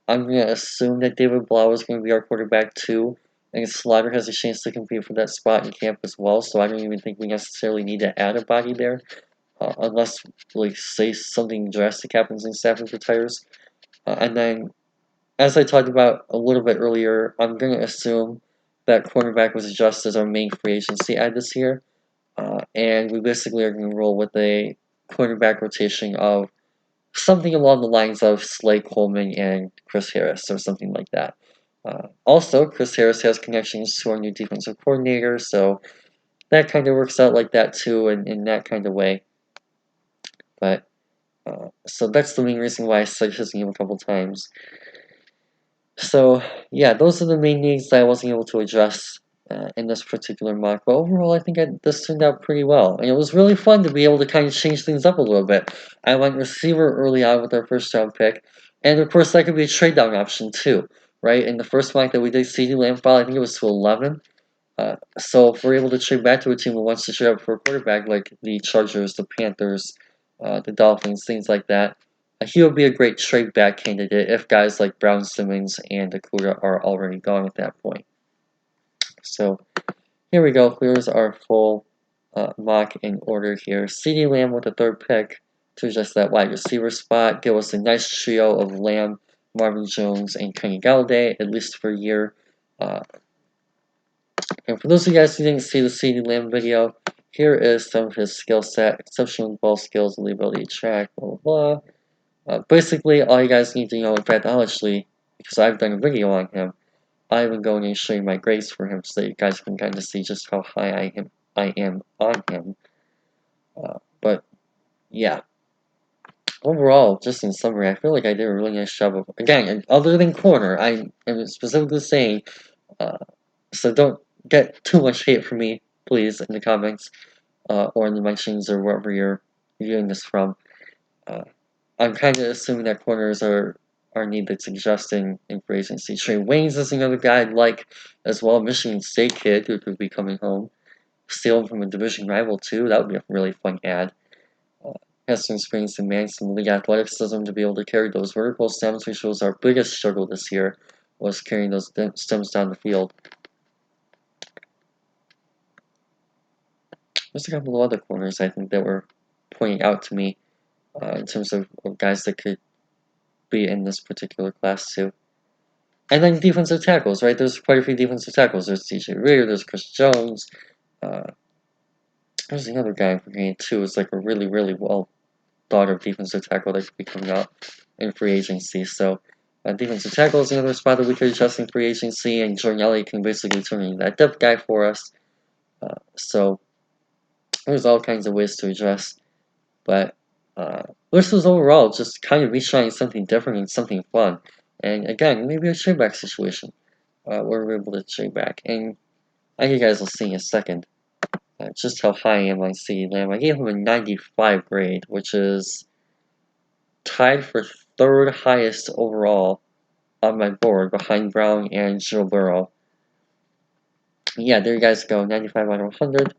I'm going to assume that David Blau is going to be our quarterback too. And Slaughter has a chance to compete for that spot in camp as well, so I don't even think we necessarily need to add a body there. Unless, like, say something drastic happens and Stafford retires. And then, as I talked about a little bit earlier, I'm going to assume that cornerback was just as our main free agency add this year. And we basically are going to roll with a cornerback rotation of something along the lines of Slay Coleman and Chris Harris or something like that. Also, Chris Harris has connections to our new defensive coordinator, so that kind of works out like that too, in that kind of way. But so that's the main reason why I cited his name a couple times. So yeah, those are the main needs that I wasn't able to address in this particular mock. But overall, I think this turned out pretty well, and it was really fun to be able to kind of change things up a little bit. I went receiver early on with our 1st-round pick, and of course that could be a trade down option too, right? In the first mock that we did, CeeDee Lamb fell, I think it was to 11. So if we're able to trade back to a team who wants to trade up for a quarterback, like the Chargers, the Panthers, the Dolphins, things like that, he would be a great trade back candidate if guys like Brown, Simmons, and Okudah are already gone at that point. So here we go. Here's our full mock in order here. CeeDee Lamb with the 3rd pick to adjust that wide receiver spot. Give us a nice trio of Lamb, Marvin Jones, and Kenny Galladay, at least for a year. And for those of you guys who didn't see the CeeDee Lamb video, here is some of his skill set, exceptional ball skills, and the ability to track, blah, blah, blah. Basically, all you guys need to know, in fact, I'll actually, because I've done a video on him, I will go in and show you my grades for him so that you guys can kind of see just how high I am on him. But, yeah. Overall, just in summary, I feel like I did a really nice job of, again, other than corner, I am specifically saying, so don't get too much hate from me, please, in the comments, or in the mentions, or wherever you're viewing this from. I'm kind of assuming that corners are need that's adjusting in free agency. Trey Waynes is another guy I'd like as well. Michigan State kid who could be coming home. Steal him from a division rival too. That would be a really fun ad. Has some experience in managing some league athleticism to be able to carry those vertical stems, which was our biggest struggle this year, was carrying those stems down the field. There's a couple of other corners I think that were pointing out to me in terms of guys that could be in this particular class too. And then defensive tackles, right? There's quite a few defensive tackles. There's DJ Reader, there's Chris Jones. There's another guy I'm forgetting too. It's like a really, really well thought of defensive tackle that could be coming out in free agency. So defensive tackle is another spot that we could adjust in free agency, and Jordan Elliott can basically turn into that depth guy for us. So there's all kinds of ways to address. But this was overall just kind of me trying something different and something fun. And again, maybe a trade back situation where we're able to trade back. And you guys will see in a second just how high I am on CeeDee Lamb. I gave him a 95 grade, which is tied for 3rd highest overall on my board behind Brown and Joe Burrow. Yeah, there you guys go. 95 out of 100.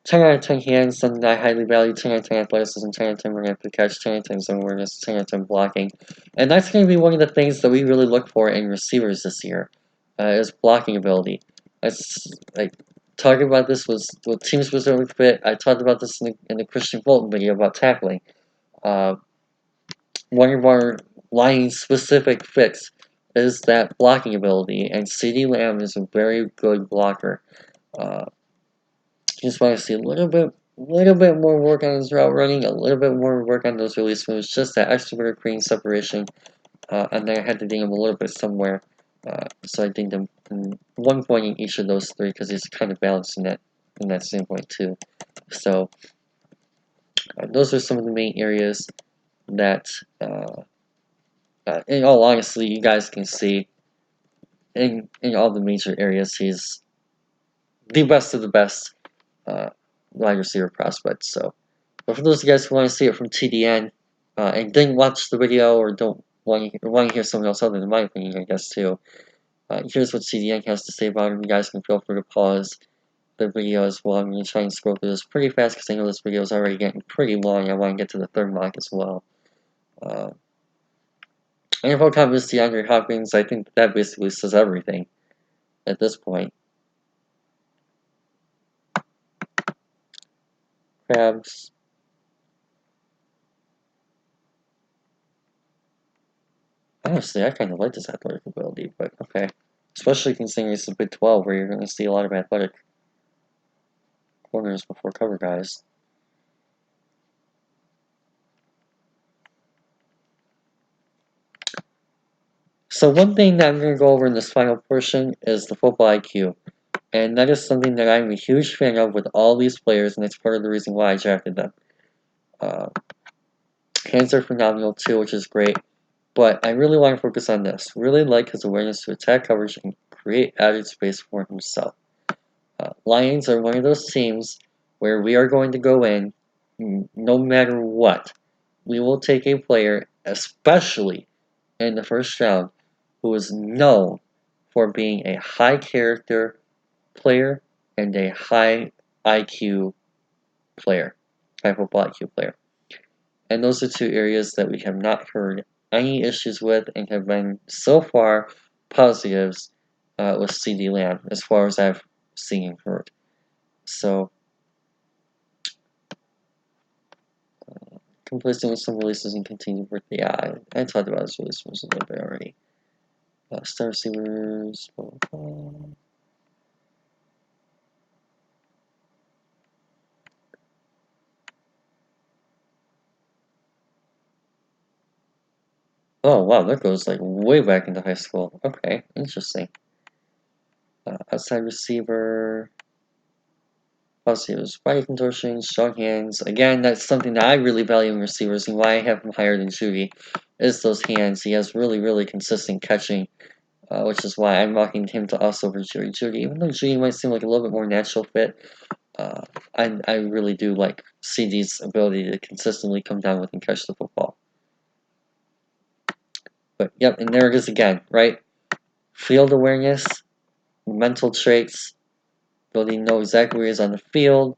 10 out of 10 hands, something I highly value. 10 out of 10 athleticism, 10 out of 10 running after the catch, 10 out of 10 zone awareness, 10 out of 10 blocking. And that's going to be one of the things that we really look for in receivers this year, is blocking ability. Talking about this was with team specific fit. I talked about this in the Christian Fulton video about tackling. One of our line specific fits is that blocking ability, and CeeDee Lamb is a very good blocker. Just want to see a little bit more work on his route running, a little bit more work on those release moves, just that extra bit of creating separation, and then I had to ding him a little bit somewhere. So I dinged him 1 point in each of those three because he's kind of balanced in that standpoint too. So those are some of the main areas that, in all honesty, you guys can see in all the major areas he's the best of the best wide receiver prospects. So, but for those of you guys who want to see it from TDN and didn't watch the video or don't want to hear someone else other than my opinion, I guess too. Here's what CDN has to say about him. You guys can feel free to pause the video as well. I'm going to try and scroll through this pretty fast because I know this video is already getting pretty long. I want to get to the third mock as well. NFL comments to DeAndre Hopkins, I think that basically says everything at this point. Crabs. Honestly, I kind of like this athletic ability, but okay. Especially considering it's the Big 12 where you're going to see a lot of athletic corners before cover guys. So one thing that I'm going to go over in this final portion is the football IQ. And that is something that I'm a huge fan of with all these players, and it's part of the reason why I drafted them. Hands are phenomenal too, which is great. But I really want to focus on this. Really like his awareness to attack coverage and create added space for himself. Lions are one of those teams where we are going to go in no matter what. We will take a player, especially in the first round, who is known for being a high character player and a high IQ player, high football IQ player. And those are two areas that we have not heard any issues with and have been so far positives with CeeDee Lamb as far as I've seen and heard. So, consistent with some releases and continued with the I talked about his release moves a little bit already. Star receivers. Blah, blah, blah. Oh wow, that goes like way back into high school. Okay, interesting. Outside receiver. Obviously, it was body contortion, strong hands. Again, that's something that I really value in receivers and why I have him higher than Jeudy is those hands. He has really consistent catching, which is why I'm mocking him to us over Jeudy. Jeudy, even though Jeudy might seem like a little bit more natural fit, I really do like CD's ability to consistently come down with and catch the football. But yep, and there it is again, right? Field awareness, mental traits, ability to know exactly where he is on the field,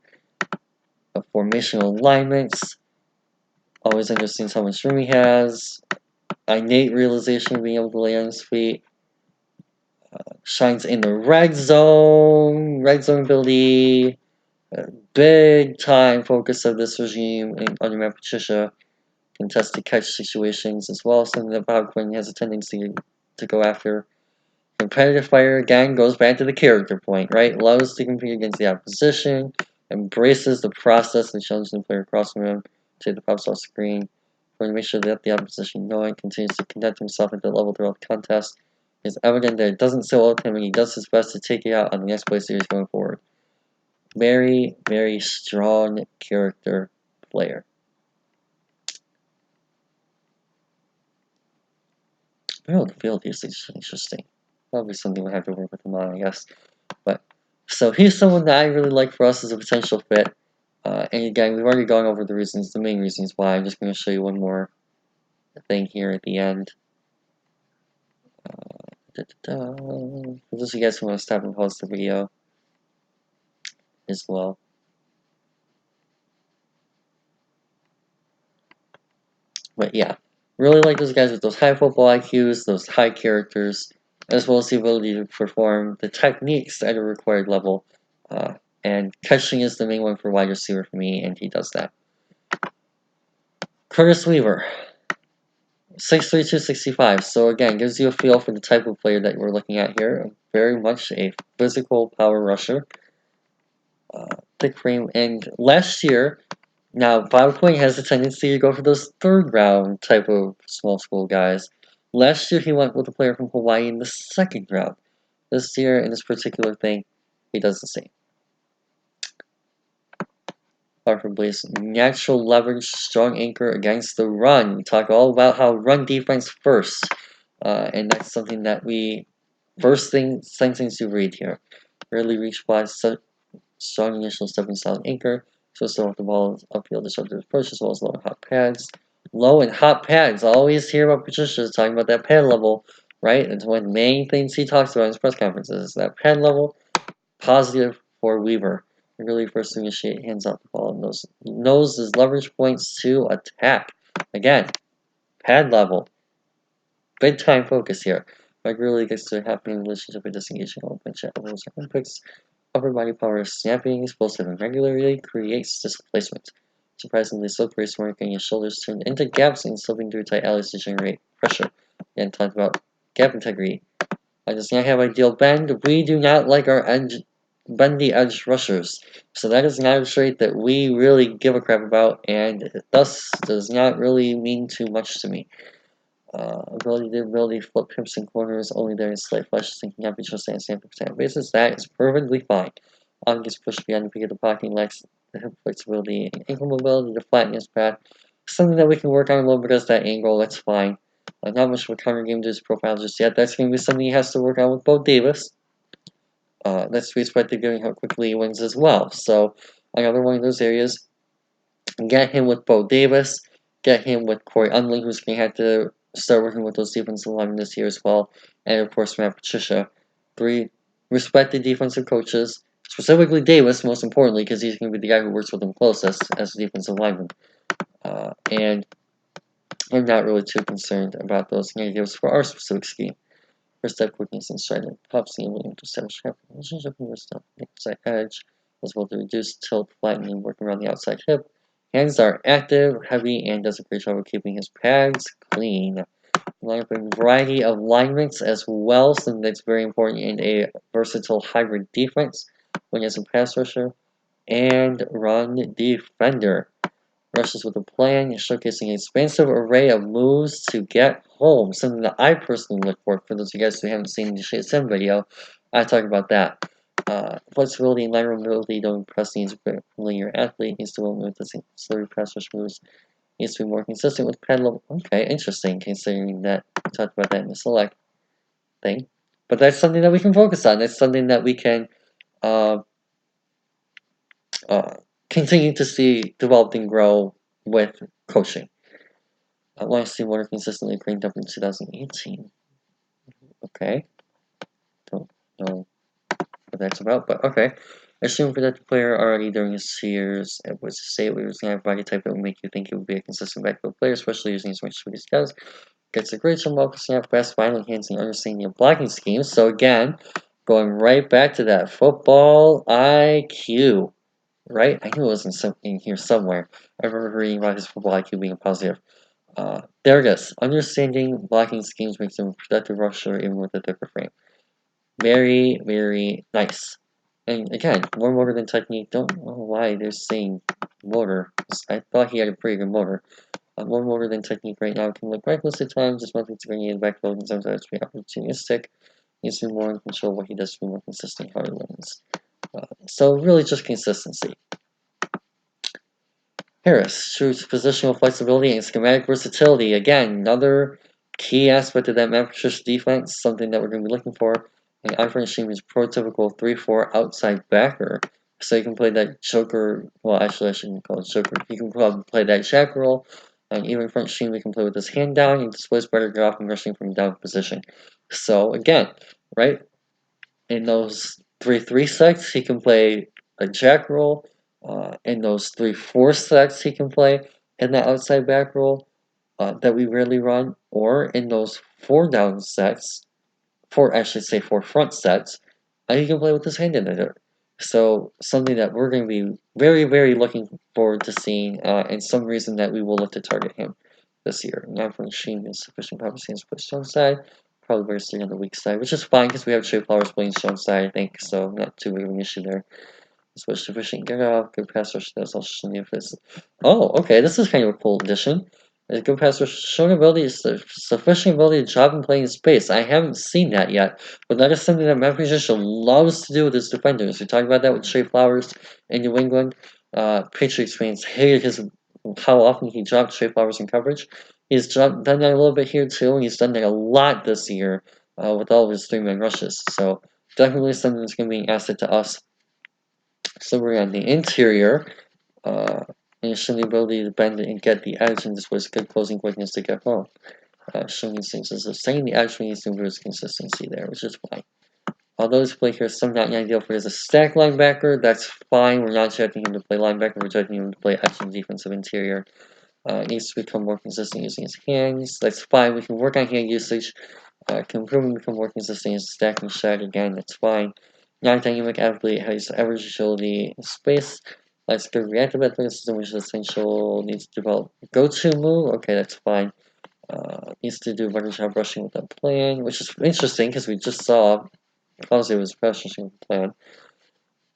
formational alignments, always understands how much room he has, innate realization of being able to lay on his feet, shines in the red zone ability, big time focus of this regime under Matt Patricia, contested catch situations as well, something that Bob Quinn has a tendency to go after. Competitive fire again goes back to the character point, right? Loves to compete against the opposition, embraces the process and challenges the player across from him to the pops off screen. For to make sure that the opposition know it, continues to conduct himself at that level throughout the contest. It's evident that it doesn't sit well with him and he does his best to take it out on the next play series going forward. Very strong character player. Oh, the field usage is interesting. That'll be something we'll have to work with him on, I guess. But so he's someone that I really like for us as a potential fit. And again, we've already gone over the main reasons why. I'm just going to show you one more thing here at the end. For those of you guys who want to stop and pause the video as well. But yeah, really like those guys with those high football IQs, those high characters, as well as the ability to perform the techniques at a required level. And catching is the main one for wide receiver for me, and he does that. Curtis Weaver, 6'3", 265. So again, gives you a feel for the type of player that we're looking at here. Very much a physical power rusher. Thick frame. And last year, now Bob Quinn has a tendency to go for those third round type of small school guys. Last year, he went with a player from Hawaii in the second round. This year, in this particular thing, he does the same. Hartford Blaze, natural leverage, strong anchor against the run. We talk all about how run defense first. And that's something that we sentence you read here. Early reach blocks, strong initial stepping style anchor. So still with the ball upfield disruptive approach as well as low and hot pads. Low and hot pads. I always hear about Patricia talking about that pad level, right? It's one of the main things he talks about in his press conferences. That pad level, positive for Weaver. Really first to initiate hands off the ball and knows his leverage points to attack. Again, pad level. Big time focus here. Mike really gets to happening relationship with disengaging all pinch at levels and picks upper body power, snapping, explosive, and regularly creates displacement. Surprisingly slippery, smart getting his shoulders turned into gaps and slipping through tight alleys to generate pressure. Again, talked about gap integrity. Does not have ideal bend. We do not like our bendy edge rushers. So that is not a trait that we really give a crap about, and thus does not really mean too much to me. Ability to flip hips and corners only there in slight flashes and cannot be trusted on a sample basis. That is perfectly fine. Arm gets pushed beyond the peak of the blocking, lacks the hip flexibility and ankle mobility to flatten his pad. Something that we can work on a little bit is that angle, that's fine. Not much of a counter game to his profile just yet. That's going to be something he has to work on with Bo Davis. That's to be expected given how quickly he wins as well. So, another one of those areas. Get him with Bo Davis. Get him with Corey Unling, who's going to have to start working with those defensive linemen this year as well. And of course, Matt Patricia. 3 respected defensive coaches. Specifically Davis, most importantly, because he's going to be the guy who works with them closest as a defensive lineman. And I'm not really too concerned about those negatives for our specific scheme. First step, quickness and stride and puffs, the ability to establish a relationship with yourself. Inside edge, as well to reduce tilt, flattening, working around the outside hip. Hands are active, heavy, and does a great job of keeping his pads clean. Line up a variety of alignments as well, something that's very important in a versatile hybrid defense when as a pass rusher and run defender. Rushes with a plan, showcasing an expansive array of moves to get home. Something that I personally look for those of you guys who haven't seen the Shade Sim video, I talk about that. Flexibility and lateral mobility don't impress needs a familiar athlete, needs to move with the slurry pass rush moves, needs to be more consistent with pad level. Okay, interesting, considering that we talked about that in the select thing. But that's something that we can focus on. That's something that we can uh, continue to see develop and grow with coaching. I want to see water consistently cranked up in 2018. Okay. Don't know what that's about, but okay. Assume for that the player already during his years it was to say we was going to have a body type that would make you think it would be a consistent backfield player, especially using as much speed as he does. Gets a great jump off snap, fast, violent hands, and understanding of blocking schemes. So again, going right back to that football IQ. Right? I knew it was in here somewhere. I remember reading about his football IQ being a positive. There it is. Understanding blocking schemes makes him a productive rusher even with a thicker frame. Very, very nice. And again, more motor than technique. Don't know why they're saying motor. I thought he had a pretty good motor. More motor than technique right now can look reckless at times, just wanting to bring in backload and sometimes be opportunistic. Needs to be more in control of what he does to be more consistent how he wins. So really just consistency. Harris, true positional flexibility and schematic versatility. Again, another key aspect of that Matt Patricia defense, something that we're going to be looking for. And Alfred Sheen is prototypical 3-4 outside backer. So you can play that choker, well, actually I shouldn't call it choker. You can probably play that shack roll, And even front stream, we can play with his hand down and displays better get off and rushing from down position. So again, right, in those 3-3 sets, he can play a jack roll. In those 3-4 sets, he can play in the outside back roll that we rarely run, or in those 4 down sets, I should say 4 front sets, he can play with his hand in the dirt. So something that we're going to be very, very looking forward to seeing, and some reason that we will look to target him this year. Now from Sheen is sufficient prophecy and split stone side. Probably better staying on the weak side, which is fine because we have Trade Flowers playing stone side, I think, so not too big of an issue there. Switch sufficient get off, good pass rush, that's also new this. Oh, okay, this is kind of a cool addition. A good pass rush, showing ability is sufficient ability to drop and play in space. I haven't seen that yet, but that is something that Matt Patricia loves to do with his defenders. We talked about that with Trey Flowers in New England. Patriots fans hated how often he dropped Trey Flowers in coverage. He's done that a little bit here too, and he's done that a lot this year with all of his 3-man rushes. So definitely something that's going to be an asset to us. So we're on the interior, and showing the ability to bend and get the edge, and this was good closing quickness to get home. Showing these things as saying the edge needs to improve consistency there, which is fine. Although this play here is some not ideal for as a stack linebacker, that's fine. We're not expecting him to play linebacker, we're expecting him to play edge and defensive interior. Needs to become more consistent using his hands. That's fine. We can work on hand usage. Can improve and become more consistent in stacking shot again. That's fine. Non-dynamic athlete has average agility in space. Let's go reactive athleticism, which is essential. Needs to develop go-to move. Okay, that's fine. Needs to do a better job rushing with that plan, which is interesting because we just saw Fonzie was rushing with the plan.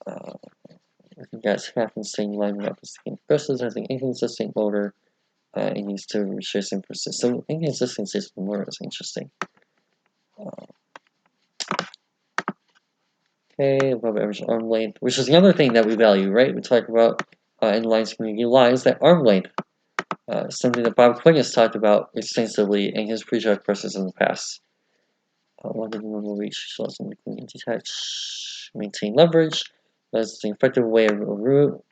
I think that's half insane lining up as the versus has an inconsistent motor. It needs to retrace and persist. So inconsistency is more is interesting. Okay, above average arm length, which is another thing that we value, right? We talk about in Lions Community Lives that arm length. Something that Bob Quinn has talked about extensively in his pre-draft presses in the past. Longer than normal reach allows him to detach, maintain leverage. That's the effective way of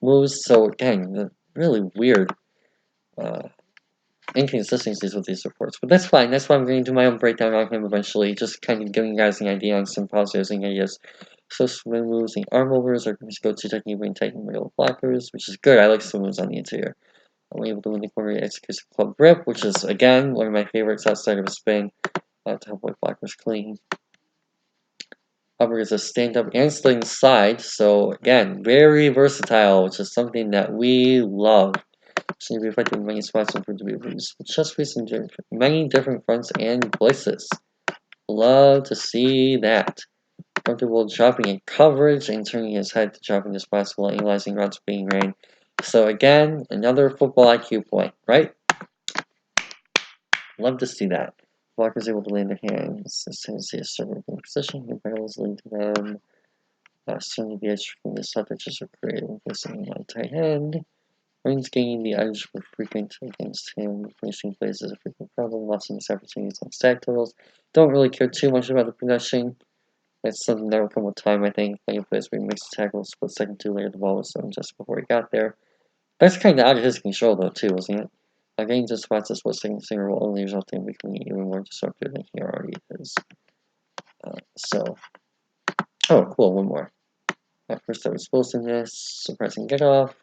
moves. So again, really weird inconsistencies with these reports, but that's fine. That's why I'm going to do my own breakdown on him eventually, just kind of giving you guys an idea on some positives and ideas. So swim moves and arm overs are going to go to technique when taking middle blockers, which is good. I like swim moves on the interior. I'm able to win the corner execute club grip, which is again one of my favorites outside of a spin to help white blockers clean. Upper is a stand-up and sling side, so again, very versatile, which is something that we love. Should be effective in many spots and prove to be used. Chest piece in many different fronts and places. Love to see that. Comfortable dropping in coverage and turning his head to drop in as possible, analyzing routes being ran. So again, another football IQ point, right? Love to see that. Blockers able to land their hands. His tendency is server in position. He barrels lead to them. Certainly the edge from the side that just created facing my tight end. Rings gaining the edge were frequent against him. Finishing plays is a frequent problem. Lots of missed opportunities on stack totals. Don't really care too much about the production. That's something that will come with time, I think. Plenty of plays where he makes a tackle, split second too late, the ball was thrown just before he got there. That's kind of out of his control, though, too, wasn't it? Getting to spots as split second singer will only result in becoming even more disruptive than he already is. Oh, cool, one more. First up, explosiveness, surprising get off.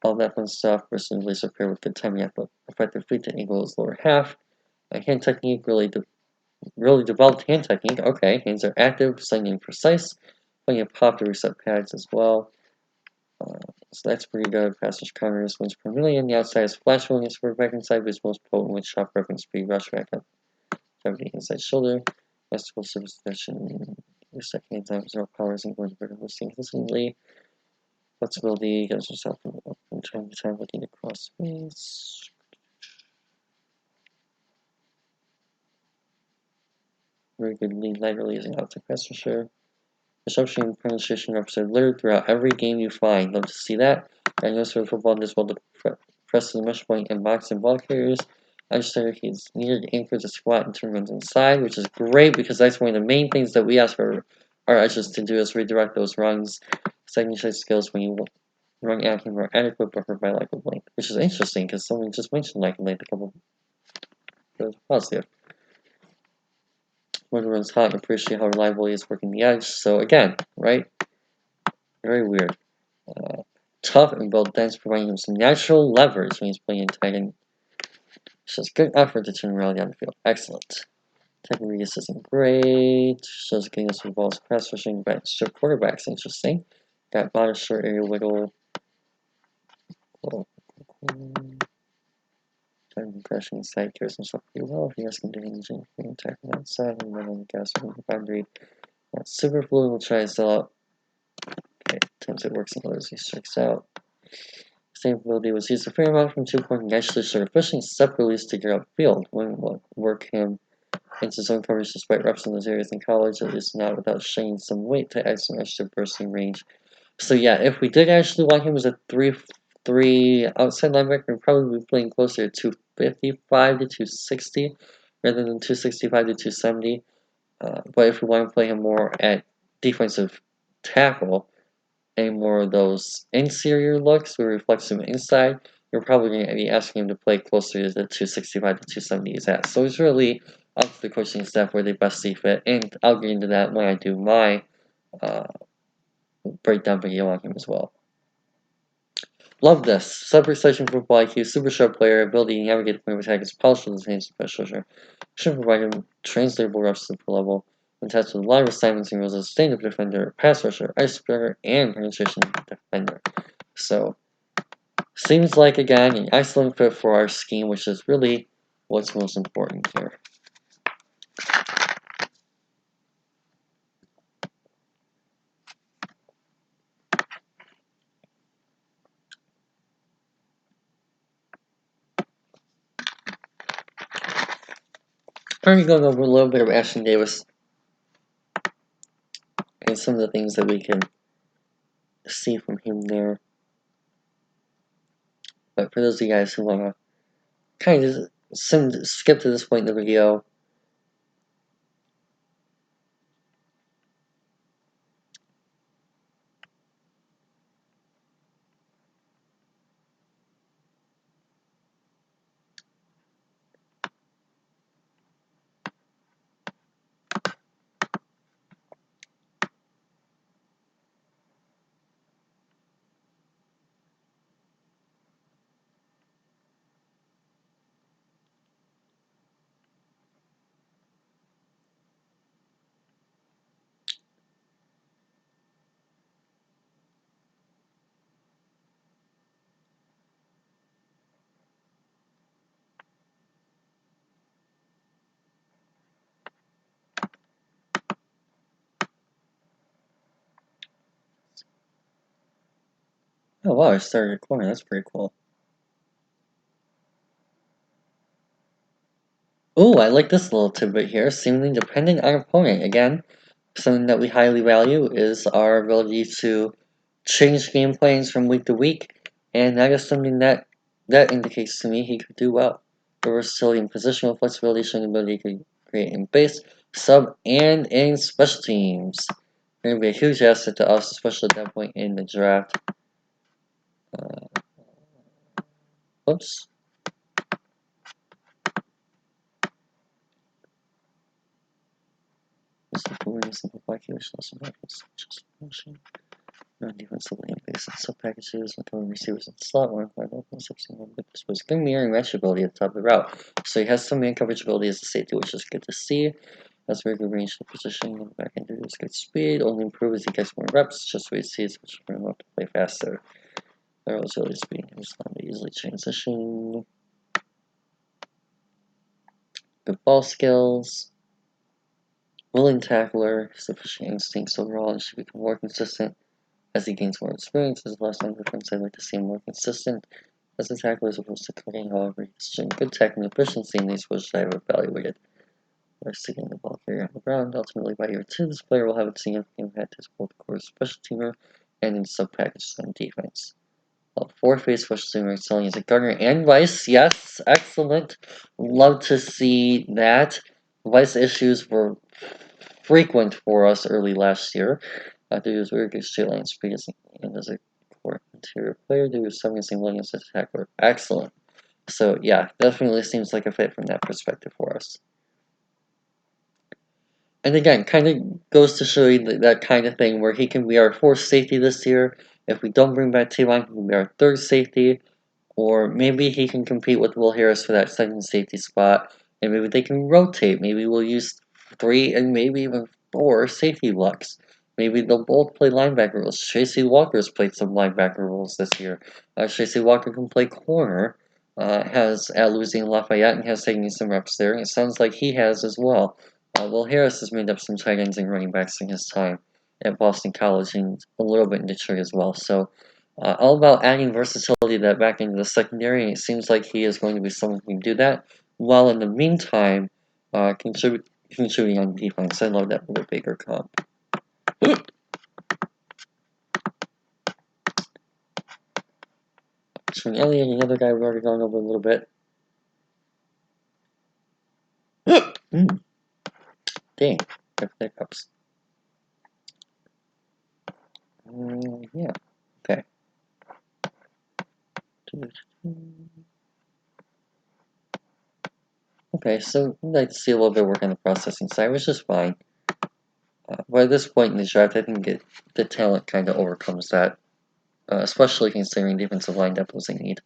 All that fun stuff, versus laser pair with good timing at effective feet to angle his lower half. Hand technique, really developed hand technique. Okay, hands are active, slightly imprecise. Plenty of pop to reset pads as well. So that's pretty good. Fastest counters, once per million. The outside is flash willingness for back inside, but is most potent with shot reference speed, rush back up. 70 inside shoulder. Festival service session. Your second time, zero power isn't going to be hosting consistently. Flexibility, gives yourself from time to time looking across space. Very good lead light releasing outside pass rusher. Perception and penetration represent littered throughout every game you find. Love to see that. I know for football as well to press the mesh point and box and ball carriers. I just said he's needed to anchor the squat and turn runs inside, which is great because that's one of the main things that we ask for our edges to do is redirect those runs. Second shot skills when you Run acting or adequate buffer by lack of length, which is interesting because someone just mentioned lack of length a couple. That's positive. When it runs hot, appreciate how reliable he is working the edge. So again, right? Very weird. Tough and build dense, providing him some natural leverage when he's playing in Titan. Shows good effort to turn around down the field. Excellent. Tackle radius isn't great. Shows getting with balls, pass rushing, back strip quarterbacks. Interesting. Got modest short area wiggle. Time crashing inside carries himself pretty well. He has continuing attack on that side and then on the gas on the boundary. Super Blue will try to sell out. Okay, times it works and others he strikes out. Same ability was used a fair amount from 2 point and actually started pushing step release to gear upfield. Wouldn't work him into zone coverage despite reps in those areas in college, at least not without shedding some weight to add some extra bursting range. So yeah, if we did actually want him as a 3-3 outside linebacker, we'd probably be playing closer to 255 to 260 rather than 265 to 270. But if we want to play him more at defensive tackle, and more of those interior looks where we reflect some inside, you're probably going to be asking him to play closer to the 265 to 270 he's at. So it's really up to the coaching staff where they best see fit, and I'll get into that when I do my breakdown video on him as well. Love this. Sub-precision football IQ, super sharp player, ability to navigate the point of attack is polished with his hands and special should provide him translatable reps to the pro level. When tested with a lot of assignments, he was a stand-up defender, pass rusher, ice spreader, and penetration defender. So, seems like, again, an excellent fit for our scheme, which is really what's most important here. I'm going to go over a little bit of Ashton Davis and some of the things that we can see from him there. But for those of you guys who want to kind of skip to this point in the video, oh wow, I started a corner, that's pretty cool. Oh, I like this little tidbit here, seemingly depending on opponent. Again, something that we highly value is our ability to change game plans from week to week, and that is something that indicates to me he could do well. The versatility and positional flexibility showing ability to create in base, sub, and in special teams. Going to be a huge asset to us, especially at that point in the draft. Oops. Simplify just motion. Non-defensively invasive sub-packages with throwing receivers in the slot, one five open substitute with this was good mirroring match ability at the top of the route. So he has some man coverage ability as a safety, which is good to see. Has very good range of position in the back end of his good speed. Only improve as he gets more reps, just what he sees, which will bring him up to play faster. Their agility speed is not to easily transition. Good ball skills. Willing tackler, sufficient instincts overall, and should become more consistent as he gains more experience. As last line defense, I'd like to see him more consistent as a tackler as opposed to cutting. However, he's showing good tackling efficiency in these, which I have evaluated. By sticking the ball carrier on the ground, ultimately by year 2, this player will have a significant impact as both core special teamer and in sub-packages on defense. 4-phase special teamer excelling as a Gardner and Vice. Yes, excellent. Love to see that. Vice issues were frequent for us early last year. Due to his very good straight line speed and as a for interior player to summon single as attacker. Excellent. So yeah, definitely seems like a fit from that perspective for us. And again, kind of goes to show you that kind of thing where he can be our fourth safety this year. If we don't bring back Tavon, he can be our third safety. Or maybe he can compete with Will Harris for that second safety spot. And maybe they can rotate. Maybe we'll use 3 and maybe even 4 safety looks. Maybe they'll both play linebacker roles. Tracy Walker's played some linebacker roles this year. Tracy Walker can play corner. Has at Louisiana Lafayette and has taken some reps there. And it sounds like he has as well. Will Harris has made up some tight ends and running backs in his time at Boston College and a little bit in Detroit as well. So all about adding versatility that back into the secondary, and it seems like he is going to be someone who can do that, while in the meantime, contributing on defense. I love that for the Baker comp. Sean Elliott, another guy we've already gone over a little bit. Dang, hiccups. Yeah, okay. Okay, so I'd like to see a little bit of work on the processing side, which is fine. But at this point in the draft, I think the talent kind of overcomes that, especially considering defensive line depth was a need.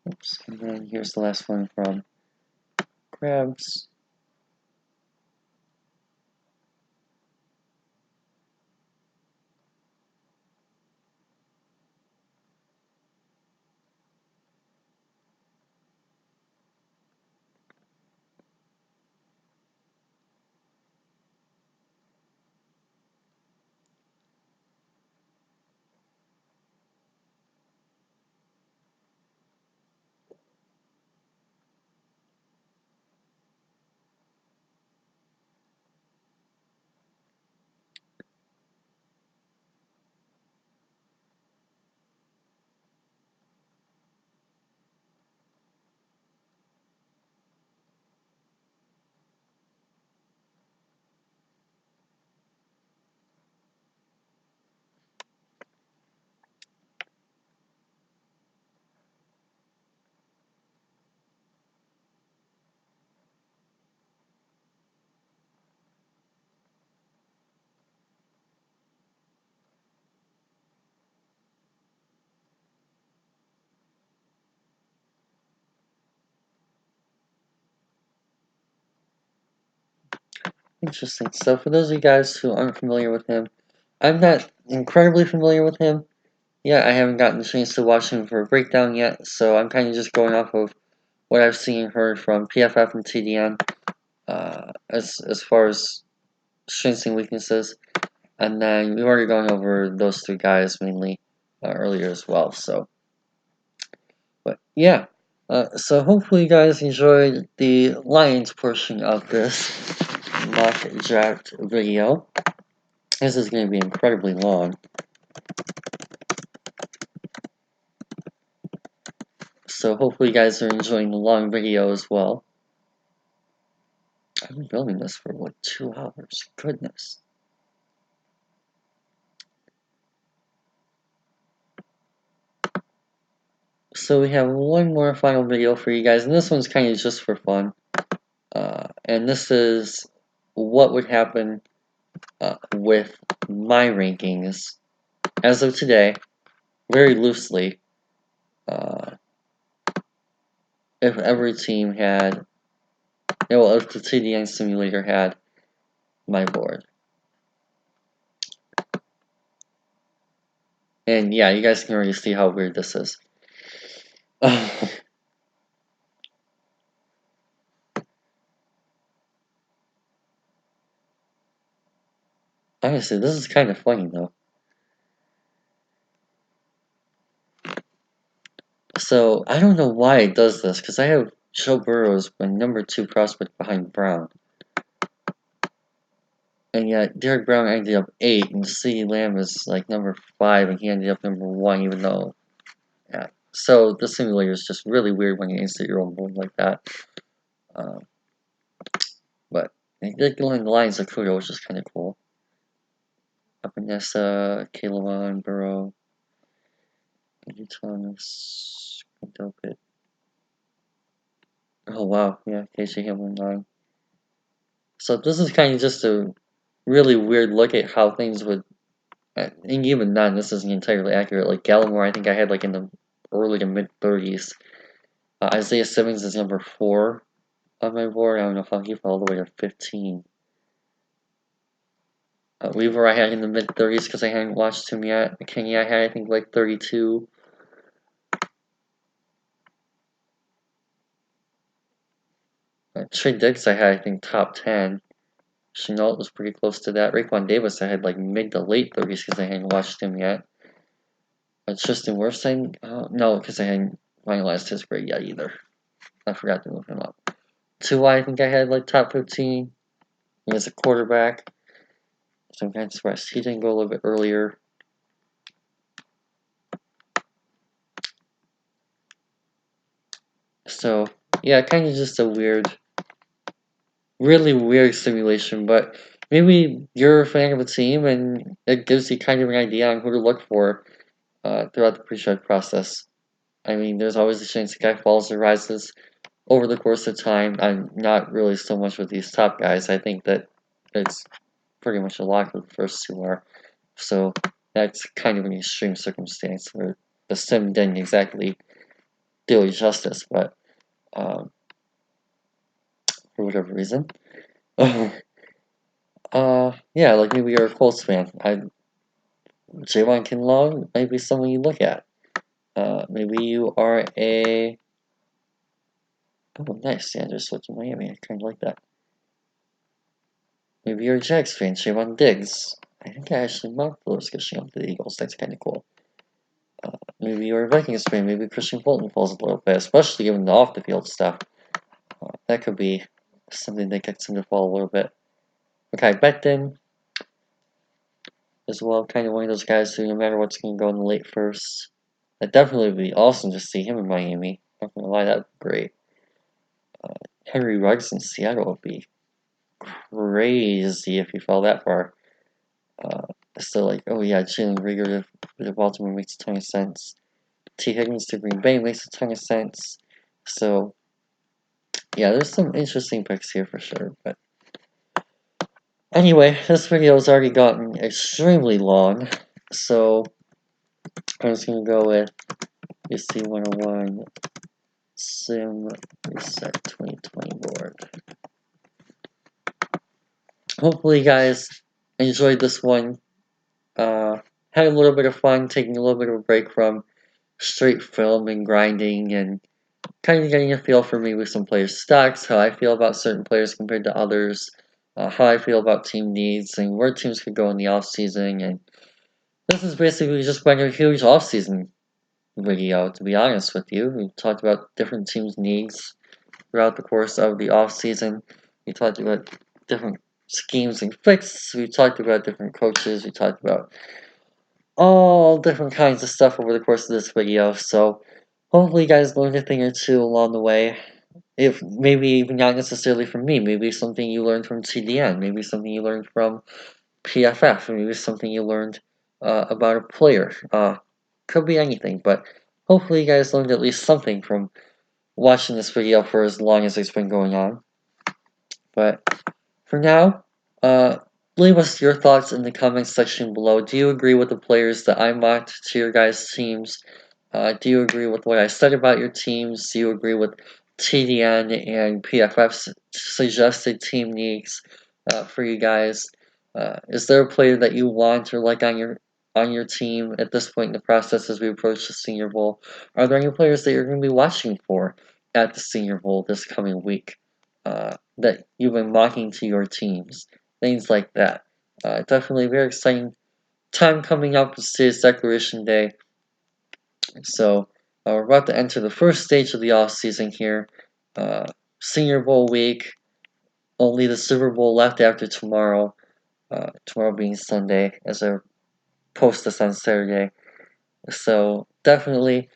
Oops, and then here's the last one from Krabs. Interesting. So for those of you guys who aren't familiar with him, I'm not incredibly familiar with him. Yeah, I haven't gotten the chance to watch him for a breakdown yet, so I'm kind of just going off of what I've seen and heard from PFF and TDN as far as strengths and weaknesses. And then we've already gone over those 3 guys mainly earlier as well. So, but yeah. So hopefully you guys enjoyed the Lions portion of this mock draft video. This is going to be incredibly long. So hopefully you guys are enjoying the long video as well. I've been filming this for what, 2 hours? Goodness. So we have one more final video for you guys, and this one's kind of just for fun. And this is what would happen with my rankings as of today, very loosely, if every team had, well, if the TDN simulator had my board. And yeah, you guys can already see how weird this is. Honestly, this is kind of funny though. So I don't know why it does this, because I have Joe Burrow as my number 2 prospect behind Brown. And yet Derek Brown ended up 8, and CeeDee Lamb is like number 5, and he ended up number 1, even though, yeah. So the simulator is just really weird when you insert your own board like that. But they're going the lines of Kudo, which is kind of cool. Vanessa, Caleb, Burrow, Andrew Thomas, Delpit. Oh wow, yeah, KJ Hamlin 9. So this is kind of just a really weird look at how things would, and even then, this isn't entirely accurate. Like Gallimore, I think I had like in the early to mid 30s. Isaiah Simmons is number 4 on my board. I don't know how he fell all the way to 15. Weaver I had in the mid 30s because I hadn't watched him yet. Kenny I had I think like 32. Trey Diggs I had I think top 10. Chenault was pretty close to that. Raekwon Davis I had like mid to late 30s because I hadn't watched him yet. Tristan Wirfs no, because I hadn't finalized his grade yet either. I forgot to move him up. Tua I think I had like top 15. He was a quarterback. So I'm kind of surprised he didn't go a little bit earlier. So yeah, kind of just a really weird simulation, but maybe you're a fan of a team and it gives you kind of an idea on who to look for throughout the pre-show process. I mean, there's always a chance the guy falls or rises over the course of time. I'm not really so much with these top guys. I think that it's pretty much a lock with the first 2 are. So that's kind of an extreme circumstance where the sim didn't exactly do it justice, but for whatever reason. Yeah, like maybe you're a Colts fan. Javon Kinlaw might be someone you look at. Maybe you are a... Oh, nice, Sanders Swift in Miami. I kind of like that. Maybe you're a Jags fan, Trayvon Diggs. I think I actually marked those pushing up to the Eagles. That's kind of cool. Maybe you're a Vikings fan. Maybe Christian Fulton falls a little bit, especially given the off-the-field stuff. That could be something that gets him to fall a little bit. Okay, Becton as well, kind of one of those guys who, no matter what's going to go in the late first, that definitely would be awesome to see him in Miami. Not gonna lie, that'd be great. Henry Ruggs in Seattle would be crazy if he fell that far. So like, oh yeah, Jalen Reagor to Baltimore makes a ton of sense. T. Higgins to Green Bay makes a ton of sense. So yeah, there's some interesting picks here for sure. But anyway, this video has already gotten extremely long, so I'm just gonna go with UC 101 Sim Reset 2020 board. Hopefully, you guys enjoyed this one. Had a little bit of fun taking a little bit of a break from straight film and grinding and kind of getting a feel for me with some players' stocks, how I feel about certain players compared to others, how I feel about team needs, and where teams could go in the offseason. And this has basically just been a huge offseason video, to be honest with you. We talked about different teams' needs throughout the course of the offseason. We talked about different schemes and fixes. We talked about different coaches. We talked about all different kinds of stuff over the course of this video. So hopefully you guys learned a thing or two along the way. If maybe even not necessarily from me, maybe something you learned from TDN, maybe something you learned from PFF, maybe something you learned about a player. Could be anything, but hopefully you guys learned at least something from watching this video for as long as it's been going on. But for now, leave us your thoughts in the comments section below. Do you agree with the players that I mocked to your guys' teams? Do you agree with what I said about your teams? Do you agree with TDN and PFF's suggested team needs for you guys? Is there a player that you want or like on your team at this point in the process as we approach the Senior Bowl? Are there any players that you're going to be watching for at the Senior Bowl this coming week that you've been mocking to your teams? Things like that. Definitely a very exciting time coming up. It's Declaration Day. So We're about to enter the first stage of the off season here. Senior Bowl week. Only the Super Bowl left after tomorrow. Tomorrow being Sunday, as I post this on Saturday. So definitely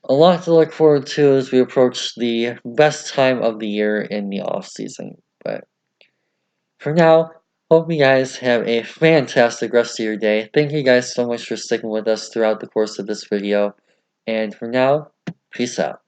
a lot to look forward to as we approach the best time of the year in the off season. But for now, hope you guys have a fantastic rest of your day. Thank you guys so much for sticking with us throughout the course of this video. And for now, peace out.